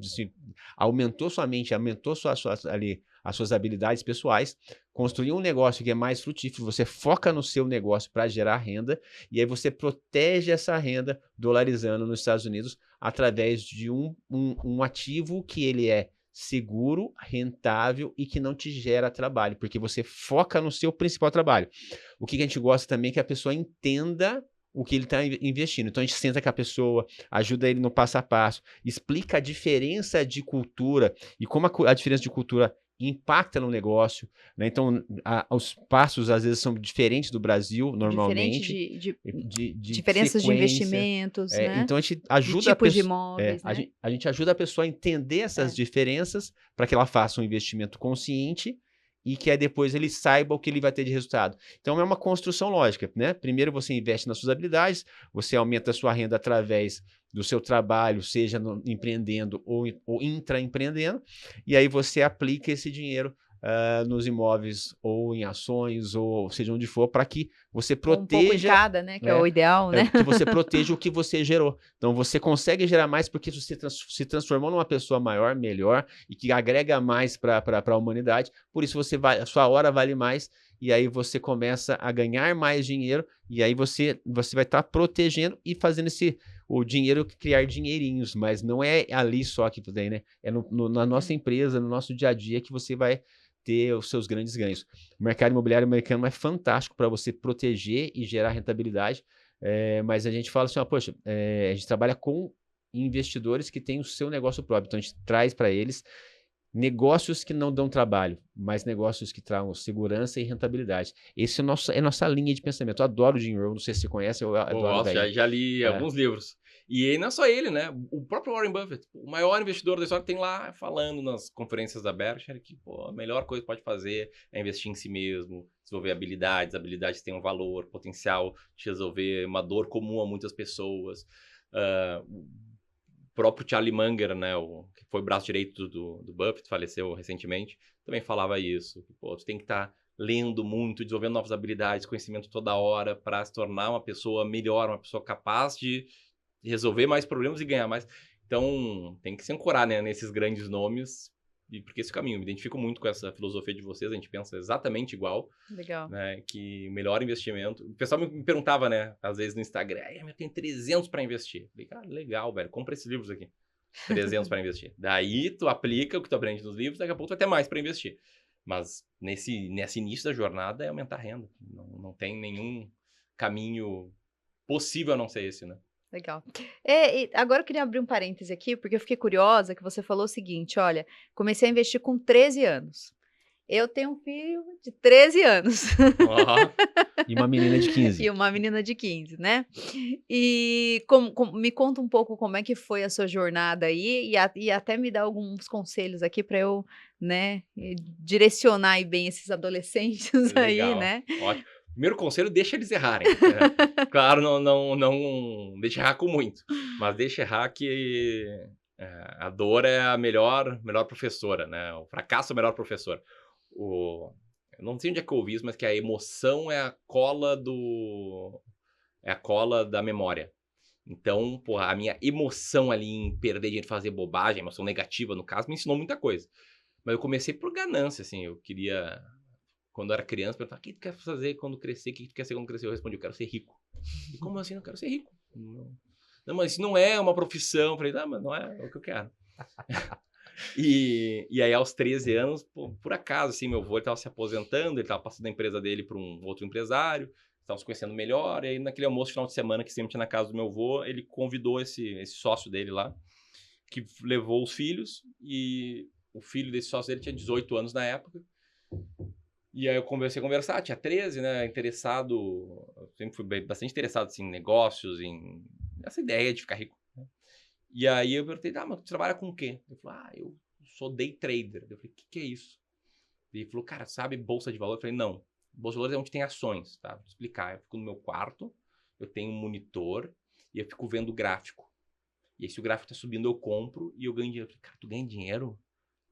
aumentou sua mente, aumentou as suas habilidades pessoais, construir um negócio que é mais frutífero, você foca no seu negócio para gerar renda, e aí você protege essa renda dolarizando nos Estados Unidos através de um ativo que ele é seguro, rentável e que não te gera trabalho, porque você foca no seu principal trabalho. O que a gente gosta também é que a pessoa entenda o que ele está investindo. Então, a gente senta com a pessoa, ajuda ele no passo a passo, explica a diferença de cultura e como a diferença de cultura impacta no negócio, né? Então, os passos às vezes são diferentes do Brasil, normalmente. Diferenças de investimentos, né? Então, a gente ajuda de tipos de imóveis, né? a gente ajuda a pessoa a entender essas diferenças para que ela faça um investimento consciente e que aí depois ele saiba o que ele vai ter de resultado. Então, é uma construção lógica, né? Primeiro você investe nas suas habilidades, você aumenta a sua renda através do seu trabalho, seja empreendendo ou intraempreendendo, e aí você aplica esse dinheiro nos imóveis ou em ações, ou seja onde for, para que você proteja... Um pouco em cada, né? Que é o ideal, né? Que você proteja o que você gerou. Então, você consegue gerar mais porque você se transformou numa pessoa maior, melhor, e que agrega mais para a humanidade. Por isso, a sua hora vale mais, e aí você começa a ganhar mais dinheiro, e aí você vai estar protegendo e fazendo o dinheiro criar dinheirinhos, mas não é ali só que tem, né? É na nossa empresa, no nosso dia a dia que você vai ter os seus grandes ganhos. O mercado imobiliário americano é fantástico para você proteger e gerar rentabilidade, mas a gente fala assim, poxa, a gente trabalha com investidores que têm o seu negócio próprio, então a gente traz para eles negócios que não dão trabalho, mas negócios que tragam segurança e rentabilidade. Esse é a nossa linha de pensamento. Eu adoro o Jim Rohn, não sei se você conhece, eu adoro. Já li alguns livros. E não é só ele, né? O próprio Warren Buffett, o maior investidor da história, tem lá falando nas conferências da Berkshire que a melhor coisa que pode fazer é investir em si mesmo, desenvolver habilidades têm um valor, potencial de resolver uma dor comum a muitas pessoas. O próprio Charlie Munger, né, que foi o braço direito do Buffett, faleceu recentemente, também falava isso. Que, tu tem que estar lendo muito, desenvolvendo novas habilidades, conhecimento toda hora para se tornar uma pessoa melhor, uma pessoa capaz de resolver mais problemas e ganhar mais. Então, tem que se ancorar, né, nesses grandes nomes, e porque esse caminho, eu me identifico muito com essa filosofia de vocês, a gente pensa exatamente igual. Legal. Né, que o melhor investimento... O pessoal me perguntava, né, às vezes no Instagram, eu tenho 300 para investir. Eu falei, cara, legal, velho, compra esses livros aqui. 300 para investir. Daí, tu aplica o que tu aprende nos livros, daqui a pouco tu vai ter mais para investir. Mas nesse início da jornada é aumentar a renda. Não tem nenhum caminho possível a não ser esse, né? Legal. Agora eu queria abrir um parêntese aqui, porque eu fiquei curiosa que você falou o seguinte, olha, comecei a investir com 13 anos. Eu tenho um filho de 13 anos. E uma menina de 15. E uma menina de 15, né? E me conta um pouco como é que foi a sua jornada aí e até me dá alguns conselhos aqui para eu, né, direcionar aí bem esses adolescentes aí, né? Ótimo. Primeiro conselho, deixa eles errarem. Claro, não deixa errar com muito, mas deixa errar que a dor é a melhor professora, né? O fracasso é o melhor professor. Eu não sei onde é que eu ouvi isso, mas que a emoção é a cola da memória. Então, a minha emoção ali em perder dinheiro, fazer bobagem, emoção negativa no caso, me ensinou muita coisa. Mas eu comecei por ganância, assim, eu queria... Quando eu era criança, eu perguntava, o que tu quer fazer quando crescer? O que tu quer ser quando crescer? Eu respondi, eu quero ser rico. E como assim? Eu quero ser rico. Não, mas isso não é uma profissão. Eu falei, não, mas não é o que eu quero. E aí, aos 13 anos, por acaso, assim, meu avô estava se aposentando, ele estava passando a empresa dele para um outro empresário, estavam se conhecendo melhor, e aí naquele almoço final de semana que sempre tinha na casa do meu avô, ele convidou esse sócio dele lá, que levou os filhos, e o filho desse sócio dele tinha 18 anos na época. E aí eu comecei a conversar, tinha 13, né, interessado, eu sempre fui bastante interessado assim, em negócios, em essa ideia de ficar rico. Né? E aí eu perguntei, mas tu trabalha com o quê? Ele falou, eu sou day trader. Eu falei, o que é isso? Ele falou, cara, sabe bolsa de valor? Eu falei, não, bolsa de valores é onde tem ações, tá? Vou explicar, eu fico no meu quarto, eu tenho um monitor e eu fico vendo o gráfico. E aí se o gráfico tá subindo eu compro e eu ganho dinheiro. Eu falei, cara, tu ganha dinheiro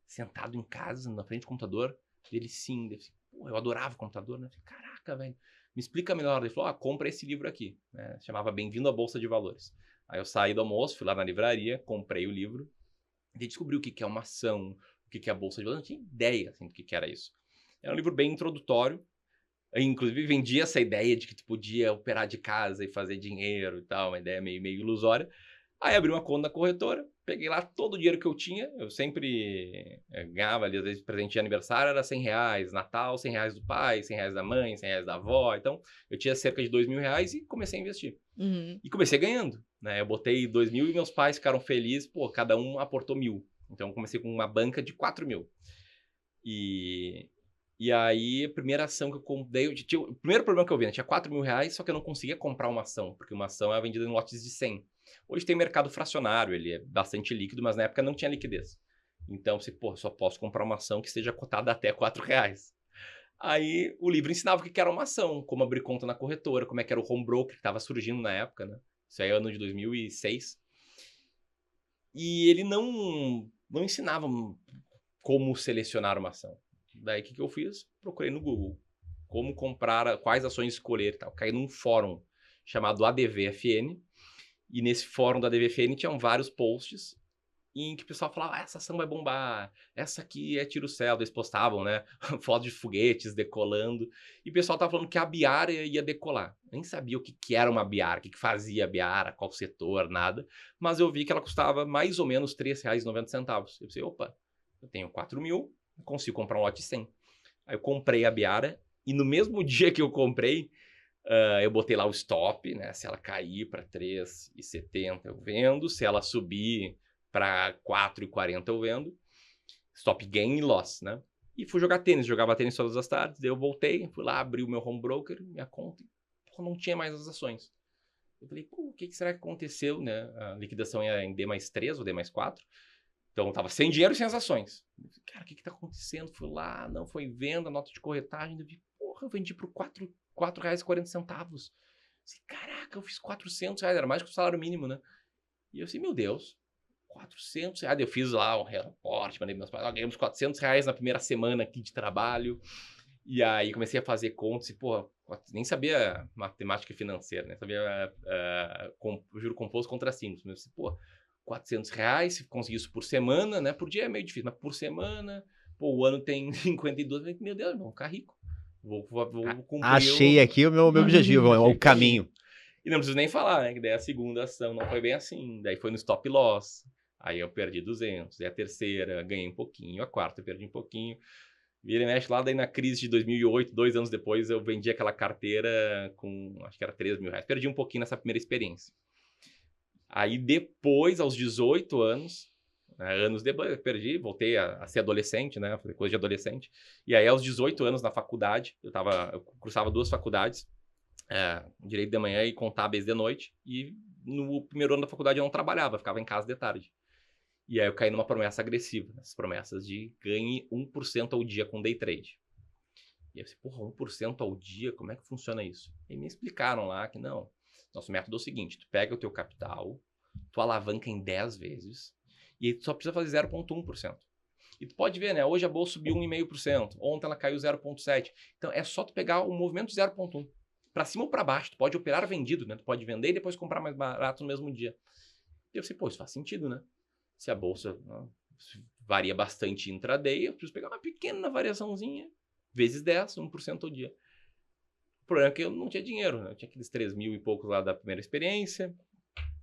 sentado em casa, na frente do computador? Ele, sim. Ele falou, eu adorava o computador, né? Eu falei, caraca, velho, me explica melhor. Ele falou, compra esse livro aqui. Né? Chamava Bem-vindo à Bolsa de Valores. Aí eu saí do almoço, fui lá na livraria, comprei o livro, e descobri o que é uma ação, o que é a Bolsa de Valores. Eu não tinha ideia assim, do que era isso. Era um livro bem introdutório. Eu, inclusive, vendia essa ideia de que tu podia operar de casa e fazer dinheiro e tal, uma ideia meio ilusória. Aí abri uma conta na corretora, peguei lá todo o dinheiro que eu tinha, eu sempre ganhava ali, às vezes presente de aniversário era R$100, Natal R$100 do pai, R$100 da mãe, R$100 da avó, então eu tinha cerca de R$2.000 e comecei a investir. E comecei ganhando, né, eu botei 2.000 e meus pais ficaram felizes, cada um aportou 1.000, então eu comecei com uma banca de 4.000. E aí, a primeira ação que eu comprei, o primeiro problema que eu vi, né, tinha R$4.000, só que eu não conseguia comprar uma ação, porque uma ação é vendida em lotes de 100. Hoje tem mercado fracionário, ele é bastante líquido, mas na época não tinha liquidez. Então, só posso comprar uma ação que esteja cotada até R$4. Aí, o livro ensinava o que era uma ação, como abrir conta na corretora, como é que era o home broker, que estava surgindo na época, né? Isso aí é ano de 2006. E ele não ensinava como selecionar uma ação. Daí, o que eu fiz? Procurei no Google como comprar, quais ações escolher e tal. Caí num fórum chamado ADVFN, e nesse fórum da ADVFN tinham vários posts em que o pessoal falava, essa ação vai bombar, essa aqui é tiro-céu, eles postavam, né, fotos de foguetes decolando, e o pessoal tava falando que a Biara ia decolar. Eu nem sabia o que era uma Biara, o que fazia a Biara, qual setor, nada, mas eu vi que ela custava mais ou menos R$3,90. Eu pensei, opa, eu tenho 4.000, consigo comprar um lote 100. Aí eu comprei a Biara, e no mesmo dia que eu comprei, eu botei lá o stop, né? Se ela cair para 3,70 eu vendo, se ela subir para 4,40 eu vendo. Stop gain e loss, né? E fui jogar tênis, jogava tênis todas as tardes, daí eu voltei, fui lá, abri o meu home broker, minha conta, e não tinha mais as ações. Eu falei, o que será que aconteceu, né? A liquidação ia em D+3 ou D+4, então eu tava sem dinheiro e sem as ações. Eu falei, cara, o que tá acontecendo? Fui lá, não foi venda, nota de corretagem, eu vendi por R$4,40. Caraca, eu fiz R$400, era mais que o salário mínimo, né? E eu assim, meu Deus, R$400. Eu fiz lá um reporte, mandei meus pais, ganhamos R$400 na primeira semana aqui de trabalho. E aí comecei a fazer contas e, nem sabia matemática financeira, né? Sabia juro composto contra simples. Mas, R$400, se conseguir isso por semana, né? Por dia é meio difícil, mas por semana, o ano tem 52, meu Deus, vou ficar rico. Vou cumprir. Achei aqui o meu objetivo, é o caminho. E não preciso nem falar, né? Que daí a segunda ação não foi bem assim. Daí foi no stop loss. Aí eu perdi 200. Daí a terceira ganhei um pouquinho. A quarta eu perdi um pouquinho. Vira e mexe lá, daí na crise de 2008, 2 anos depois, eu vendi aquela carteira com, acho que era R$3.000. Perdi um pouquinho nessa primeira experiência. Aí depois, aos 18 anos, anos depois, eu perdi, voltei a ser adolescente, né? Fazer coisa de adolescente. E aí, aos 18 anos, na faculdade, eu cursava 2 faculdades, direito de manhã e contábeis de noite. E no primeiro ano da faculdade eu não trabalhava, ficava em casa de tarde. E aí eu caí numa promessa agressiva, essas promessas de ganhe 1% ao dia com day trade. E eu pensei, 1% ao dia, como é que funciona isso? E me explicaram lá que não, nosso método é o seguinte, tu pega o teu capital, tu alavanca em 10 vezes, e aí tu só precisa fazer 0,1%. E tu pode ver, né, hoje a bolsa subiu 1,5%, ontem ela caiu 0,7%. Então é só tu pegar o movimento de 0,1%. Para cima ou para baixo, tu pode operar vendido, né? Tu pode vender e depois comprar mais barato no mesmo dia. E eu pensei, isso faz sentido, né? Se a bolsa varia bastante intraday, eu preciso pegar uma pequena variaçãozinha, vezes 10, 1% ao dia. O problema é que eu não tinha dinheiro, né? Eu tinha aqueles 3 mil e poucos lá da primeira experiência,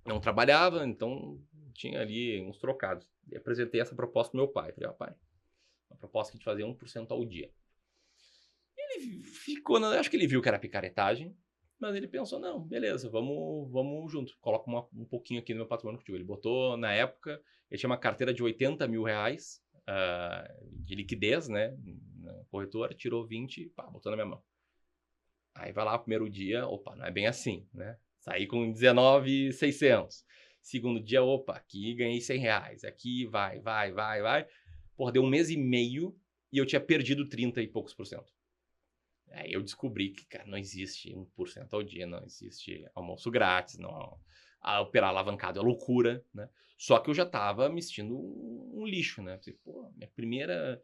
não trabalhava, então tinha ali uns trocados. E apresentei essa proposta pro meu pai. Falei, pai, uma proposta que a gente fazia 1% ao dia. Ele ficou, acho que ele viu que era picaretagem, mas ele pensou, não, beleza, vamos junto. Coloca um pouquinho aqui no meu patrimônio contigo. Ele botou, na época, ele tinha uma carteira de 80 mil reais de liquidez, né, na corretora, tirou 20, pá, botou na minha mão. Aí vai lá, primeiro dia, opa, não é bem assim, né? Saí com 19.600. Segundo dia, opa, aqui ganhei 100 reais. Aqui vai. Porra, deu 1 mês e meio e eu tinha perdido 30 e poucos %. Aí eu descobri que, cara, não existe 1% ao dia, não existe almoço grátis, não. Operar alavancado é loucura, né? Só que eu já tava me sentindo um lixo, né? Pô, minha primeira...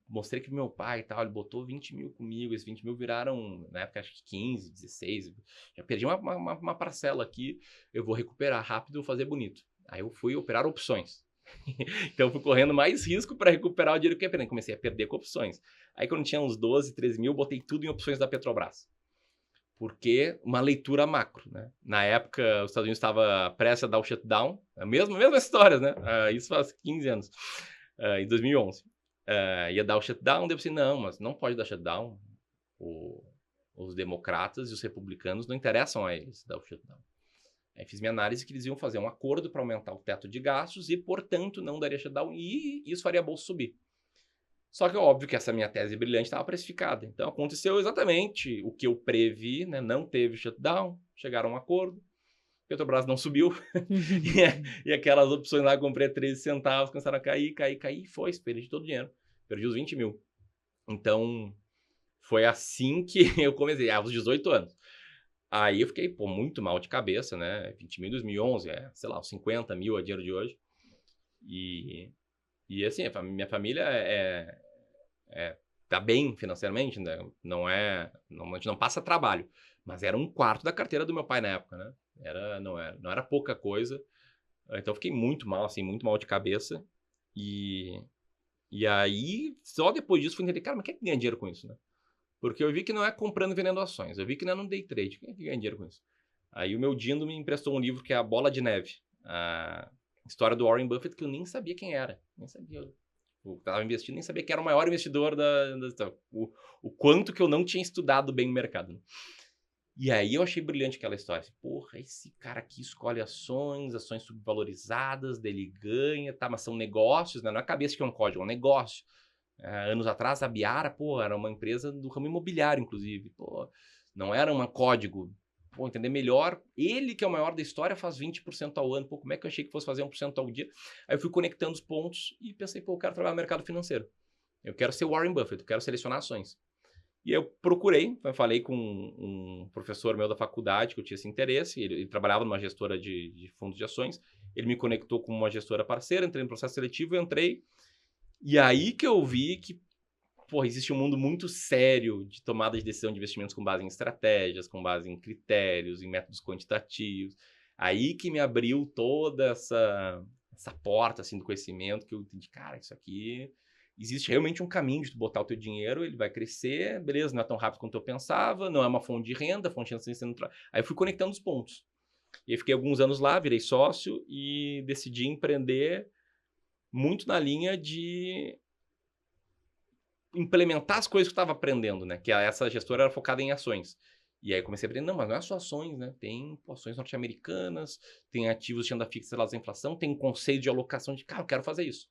Mostrei que pro meu pai e tal, ele botou 20 mil comigo, esses 20 mil viraram, na época, acho que 15, 16, já perdi uma parcela aqui, eu vou recuperar rápido, vou fazer bonito. Aí eu fui operar opções. Então eu fui correndo mais risco para recuperar o dinheiro que eu ia perder. Comecei a perder com opções. Aí quando tinha uns 12, 13 mil, botei tudo em opções da Petrobras. Porque uma leitura macro, né? Na época, os Estados Unidos estava prestes a dar o shutdown, a mesma história, né? Isso faz 15 anos, em 2011. Ia dar o shutdown, daí eu pensei, não, mas não pode dar shutdown. Os democratas e os republicanos não interessam a eles dar o shutdown. Aí fiz minha análise que eles iam fazer um acordo para aumentar o teto de gastos e, portanto, não daria shutdown e isso faria a bolsa subir. Só que é óbvio que essa minha tese brilhante estava precificada. Então aconteceu exatamente o que eu previ, né? Não teve shutdown, chegaram a um acordo, Petrobras não subiu e aquelas opções lá que eu comprei a 13 centavos começaram a cair, perdi todo o dinheiro, perdi os 20 mil. Então foi assim que eu comecei, aos 18 anos. Aí eu fiquei, muito mal de cabeça, né? 20 mil em 2011, sei lá, uns 50 mil a dinheiro de hoje. E assim, minha família tá bem financeiramente, né? A gente não passa trabalho, mas era 1/4 da carteira do meu pai na época, né? Não era pouca coisa. Então eu fiquei muito mal, assim, muito mal de cabeça. E aí, só depois disso, fui entender, cara, mas quem é que ganha dinheiro com isso, né? Porque eu vi que não é comprando e vendendo ações. Eu vi que não é no day trade. Quem é que ganha dinheiro com isso? Aí o meu Dindo me emprestou um livro que é A Bola de Neve. A história do Warren Buffett, que eu nem sabia quem era. Nem sabia. Eu estava investindo, nem sabia que era o maior investidor o quanto que eu não tinha estudado bem o mercado. Né? E aí eu achei brilhante aquela história. Assim, porra, esse cara aqui escolhe ações subvalorizadas, dele ganha, tá? Mas são negócios, né? Não é a cabeça que é um código, é um negócio. Anos atrás, a Biara, era uma empresa do ramo imobiliário, inclusive. Não era um código. Entender melhor. Ele, que é o maior da história, faz 20% ao ano. Como é que eu achei que fosse fazer 1% ao dia? Aí eu fui conectando os pontos e pensei, eu quero trabalhar no mercado financeiro. Eu quero ser Warren Buffett, eu quero selecionar ações. E eu procurei, falei com um professor meu da faculdade que eu tinha esse interesse. Ele trabalhava numa gestora de fundos de ações. Ele me conectou com uma gestora parceira, entrei no processo seletivo, entrei. E aí que eu vi que, existe um mundo muito sério de tomada de decisão de investimentos com base em estratégias, com base em critérios, em métodos quantitativos. Aí que me abriu toda essa porta, assim, do conhecimento, que eu entendi, cara, isso aqui... Existe realmente um caminho de tu botar o teu dinheiro, ele vai crescer, beleza, não é tão rápido quanto eu pensava, não é uma fonte de renda, fonte de renda... Aí eu fui conectando os pontos. E aí fiquei alguns anos lá, virei sócio e decidi empreender muito na linha de implementar as coisas que eu estava aprendendo, né? Que essa gestora era focada em ações. E aí eu comecei a aprender, não, mas não é só ações, né? Tem ações norte-americanas, tem ativos de renda fixa relacionados à inflação, tem um conceito de alocação de, cara, eu quero fazer isso.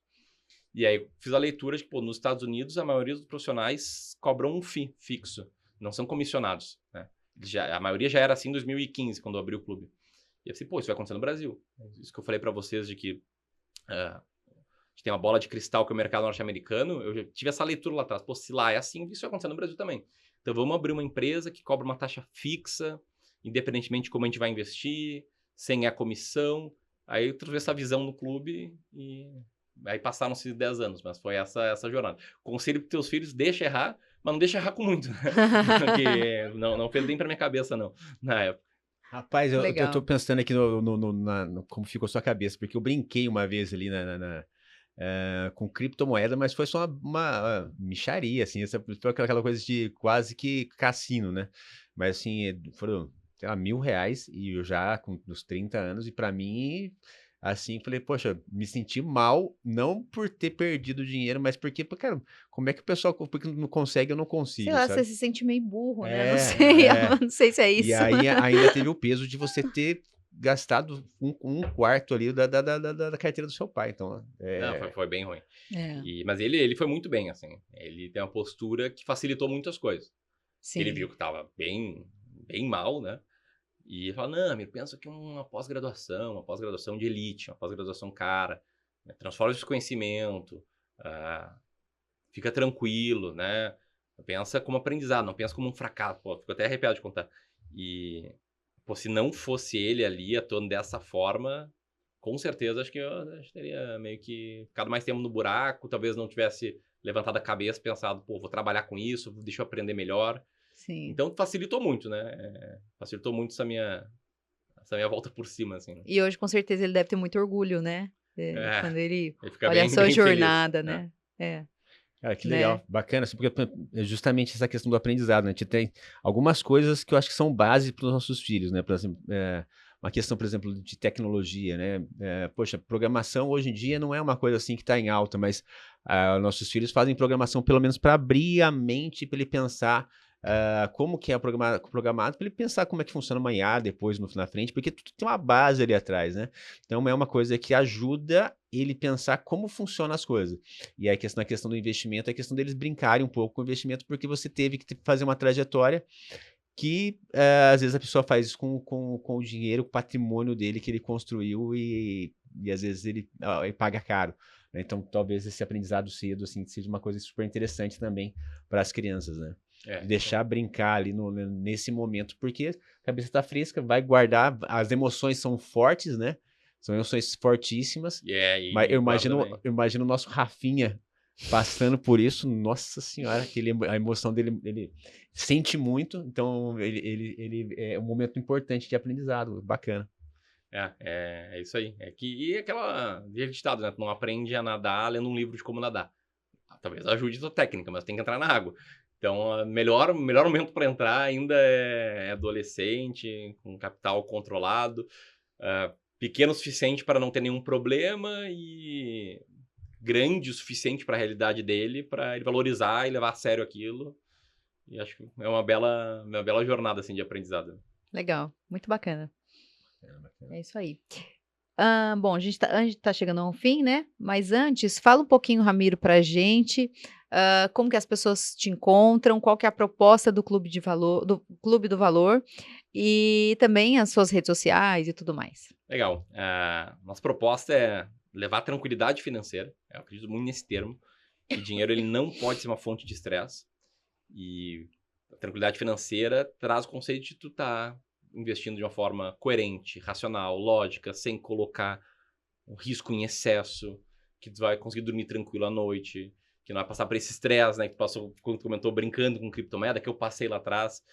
E aí eu fiz a leitura de que, nos Estados Unidos, a maioria dos profissionais cobram um FII fixo, não são comissionados, né? A maioria já era assim em 2015, quando eu abri o clube. E eu pensei, isso vai acontecer no Brasil. Isso que eu falei para vocês de que a gente tem uma bola de cristal que é o mercado norte-americano, eu já tive essa leitura lá atrás. Se lá é assim, isso vai acontecer no Brasil também. Então vamos abrir uma empresa que cobra uma taxa fixa, independentemente de como a gente vai investir, sem a comissão. Aí eu trouxe essa visão no clube e aí passaram-se 10 anos, mas foi essa jornada. Conselho para teus filhos, deixa errar, mas não deixa errar com muito, né? Porque não fez bem para minha cabeça, não, na época. Rapaz, eu tô pensando aqui como ficou a sua cabeça, porque eu brinquei uma vez ali com criptomoeda, mas foi só uma mixaria, assim, foi aquela coisa de quase que cassino, né? Mas assim, foram, sei lá, R$ 1.000 e eu já com os 30 anos, e para mim, assim, falei, poxa, me senti mal, não por ter perdido dinheiro, mas porque, cara, como é que o pessoal, porque não consegue, eu não Sei consigo, lá, você sabe? se sente meio burro, né? Não É, sei, é. não sei se é E isso. aí ainda teve o peso de você ter gastado um quarto ali da carteira do seu pai. Então, Não, foi bem ruim. É, Mas ele foi muito bem, assim. Ele tem uma postura que facilitou muitas coisas. Ele viu sim. que tava bem mal, né? E ele fala, não, amigo, pensa que uma pós-graduação de elite, uma pós-graduação cara, né? Transforma esse conhecimento, ah, fica tranquilo, né? Pensa como aprendizado, não pensa como um fracasso. Pô, fico até arrepiado de contar. E, pô, se não fosse ele ali atuando dessa forma, com certeza acho que eu teria meio que ficado mais tempo no buraco, talvez não tivesse levantado a cabeça, pensado, pô, vou trabalhar com isso, deixa eu aprender melhor. Sim. Então facilitou muito, né? Facilitou muito essa minha volta por cima, assim. Né? E hoje, com certeza, ele deve ter muito orgulho, né? É, Quando ele ele fica olha a sua bem feliz. jornada, Né? né? É, cara, que né? legal, bacana, assim, porque é justamente essa questão do aprendizado, né? A gente tem algumas coisas que eu acho que são base para os nossos filhos, né? Por exemplo, uma questão, por exemplo, de tecnologia, né? Poxa, programação hoje em dia não é uma coisa assim que está em alta, mas nossos filhos fazem programação pelo menos para abrir a mente, para ele pensar como que é programado, para ele pensar como é que funciona amanhã, depois, na frente, porque tudo tem uma base ali atrás, né? Então é uma coisa que ajuda ele pensar como funcionam as coisas. E aí na questão do investimento, é a questão deles brincarem um pouco com o investimento, porque você teve que fazer uma trajetória que às vezes a pessoa faz isso com o dinheiro, com o patrimônio dele que ele construiu e às vezes ele paga caro. Né? Então, talvez esse aprendizado cedo assim, seja uma coisa super interessante também para as crianças, né? Deixar brincar ali nesse momento, porque a cabeça está fresca, vai guardar, as emoções são fortes, né? São emoções fortíssimas, mas E guarda bem. eu imagino o nosso Rafinha passando por isso, nossa senhora, a emoção dele, ele sente muito, então ele é um momento importante de aprendizado, bacana. É isso aí. E aquela via de ditado, né? Tu não aprende a nadar lendo um livro de como nadar. Talvez ajude a tua técnica, mas tem que entrar na água. Então, melhor momento para entrar ainda é adolescente, com capital controlado, pequeno o suficiente para não ter nenhum problema e grande o suficiente para a realidade dele, para ele valorizar e levar a sério aquilo. E acho que é uma bela jornada assim de aprendizado. Legal, muito bacana. Bacana. É isso aí. Bom, a gente tá chegando ao fim, né? Mas antes, fala um pouquinho, Ramiro, pra gente, como que as pessoas te encontram, qual que é a proposta do do Clube do Valor e também as suas redes sociais e tudo mais. Legal. Nossa proposta é levar tranquilidade financeira. Eu acredito muito nesse termo. Que dinheiro ele não pode ser uma fonte de estresse. E a tranquilidade financeira traz o conceito de tu estar investindo de uma forma coerente, racional, lógica, sem colocar um risco em excesso, que tu vai conseguir dormir tranquilo à noite, que não vai passar por esse estresse, né? Que tu passou, quando tu comentou, brincando com criptomoeda, que eu passei lá atrás.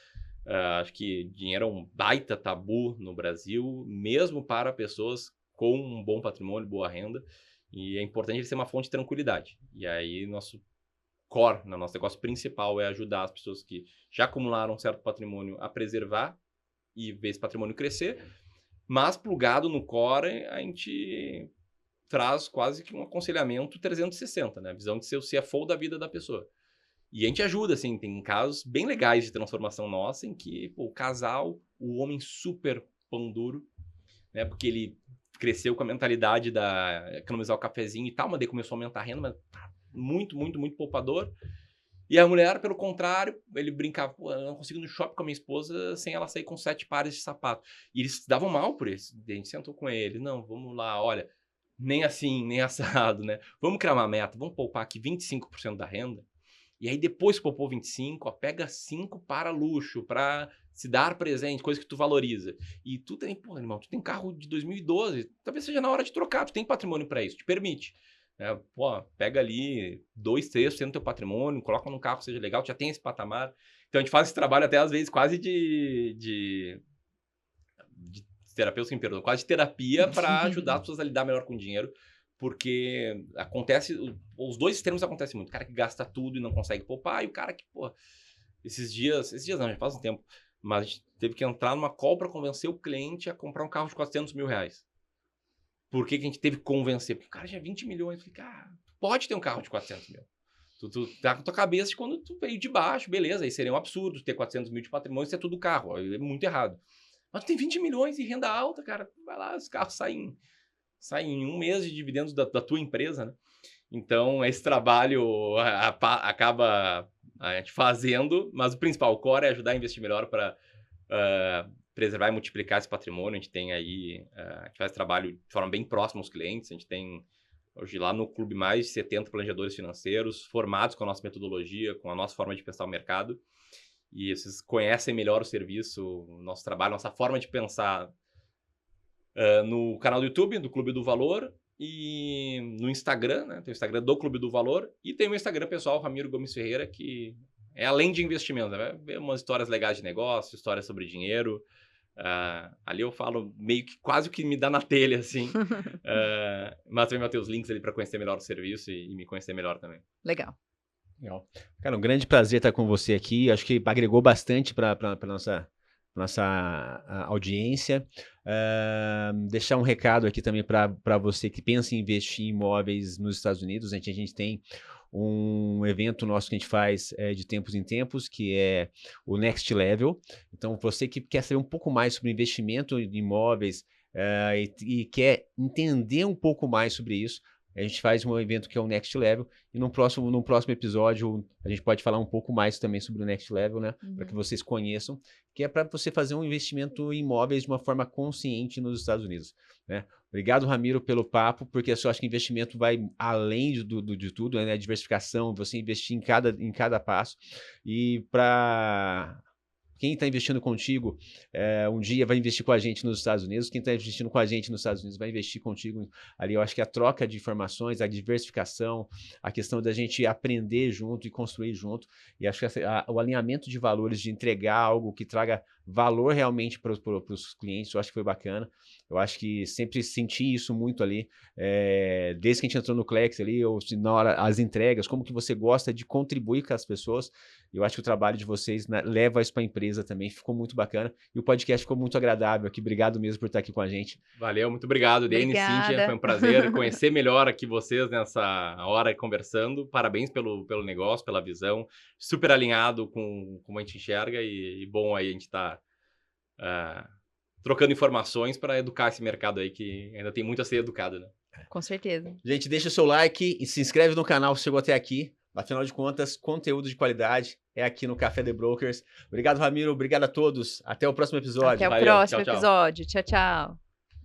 Acho que dinheiro é um baita tabu no Brasil, mesmo para pessoas com um bom patrimônio, boa renda. E é importante ele ser uma fonte de tranquilidade. E aí, nosso core, nosso negócio principal é ajudar as pessoas que já acumularam um certo patrimônio a preservar e ver esse patrimônio crescer. Mas, plugado no core, a gente traz quase que um aconselhamento 360, né? A visão de ser o CFO da vida da pessoa. E a gente ajuda, assim, tem casos bem legais de transformação nossa em que, pô, o casal, o homem super pão duro, né? Porque ele cresceu com a mentalidade da economizar o cafezinho e tal, mas daí começou a aumentar a renda, mas muito, muito, muito poupador. E a mulher, pelo contrário, ele brincava, pô, eu não consigo ir no shopping com a minha esposa sem ela sair com 7 pares de sapato. E eles se davam mal por isso. A gente sentou com ele, não, vamos lá, olha, nem assim, nem assado, né? Vamos criar uma meta, vamos poupar aqui 25% da renda. E aí depois que poupou 25, ó, pega 5 para luxo, para se dar presente, coisa que tu valoriza. E tu tem, pô, irmão, tu tem carro de 2012, talvez seja na hora de trocar, tu tem patrimônio para isso, te permite. Pô, pega ali 2, 3% do teu patrimônio, coloca num carro que seja legal, tu já tem esse patamar. Então a gente faz esse trabalho até às vezes quase de terapeuta, sim, perdão, quase de terapia para ajudar as pessoas a lidar melhor com o dinheiro, porque acontece, os dois extremos acontecem muito. O cara que gasta tudo e não consegue poupar, e o cara que, pô, esses dias não, já faz um tempo, mas a gente teve que entrar numa call para convencer o cliente a comprar um carro de 400 mil reais. Por que a gente teve que convencer? Porque o cara tinha 20 milhões. Eu falei, cara, pode ter um carro de 400 mil. Tu tá com a tua cabeça de quando tu veio de baixo, beleza, aí seria um absurdo ter 400 mil de patrimônio e ter tudo carro, é muito errado. Mas tu tem 20 milhões e renda alta, cara, vai lá, os carros saem em um mês de dividendos da tua empresa, né? Então, esse trabalho acaba a gente fazendo, mas o principal, o core é ajudar a investir melhor para preservar e multiplicar esse patrimônio. A gente tem aí, a gente faz trabalho de forma bem próxima aos clientes, a gente tem hoje lá no clube mais de 70 planejadores financeiros formados com a nossa metodologia, com a nossa forma de pensar o mercado, e vocês conhecem melhor o serviço, o nosso trabalho, nossa forma de pensar no canal do YouTube, do Clube do Valor, e no Instagram, né? Tem o Instagram do Clube do Valor, e tem o Instagram pessoal, Ramiro Gomes Ferreira, que é além de investimento, né? Vai ver umas histórias legais de negócio, histórias sobre dinheiro. Ali eu falo meio que quase o que me dá na telha, assim. Mas também vai ter os links ali para conhecer melhor o serviço e me conhecer melhor também. Legal. Legal. Cara, um grande prazer estar com você aqui. Acho que agregou bastante para nossa audiência. Deixar um recado aqui também para você que pensa em investir em imóveis nos Estados Unidos. A gente tem um evento nosso que a gente faz de tempos em tempos, que é o Next Level. Então, você que quer saber um pouco mais sobre investimento em imóveis e quer entender um pouco mais sobre isso, a gente faz um evento que é o Next Level, e num próximo episódio a gente pode falar um pouco mais também sobre o Next Level, né? Para que vocês conheçam, que é para você fazer um investimento em imóveis de uma forma consciente nos Estados Unidos, né? Obrigado, Ramiro, pelo papo, porque eu acho que investimento vai além de tudo, né? A diversificação, você investir em cada passo. E para quem está investindo contigo, um dia vai investir com a gente nos Estados Unidos. Quem está investindo com a gente nos Estados Unidos vai investir contigo ali. Eu acho que a troca de informações, a diversificação, a questão da gente aprender junto e construir junto. E acho que o alinhamento de valores, de entregar algo que traga valor realmente para os clientes, eu acho que foi bacana. Eu acho que sempre senti isso muito ali, desde que a gente entrou no Clex ali, ou na hora, as entregas, como que você gosta de contribuir com as pessoas. Eu acho que o trabalho de vocês leva isso para a empresa também, ficou muito bacana. E o podcast ficou muito agradável aqui. Obrigado mesmo por estar aqui com a gente. Valeu, muito obrigado, Denis, Cíntia. Foi um prazer conhecer melhor aqui vocês nessa hora conversando. Parabéns pelo negócio, pela visão. Super alinhado com como a gente enxerga e bom aí a gente estar trocando informações para educar esse mercado aí que ainda tem muito a ser educado, né? Com certeza. Gente, deixa o seu like e se inscreve no canal se chegou até aqui. Afinal de contas, conteúdo de qualidade é aqui no Café The Brokers. Obrigado, Ramiro. Obrigado a todos. Até o próximo episódio. Até o próximo episódio. Tchau, tchau.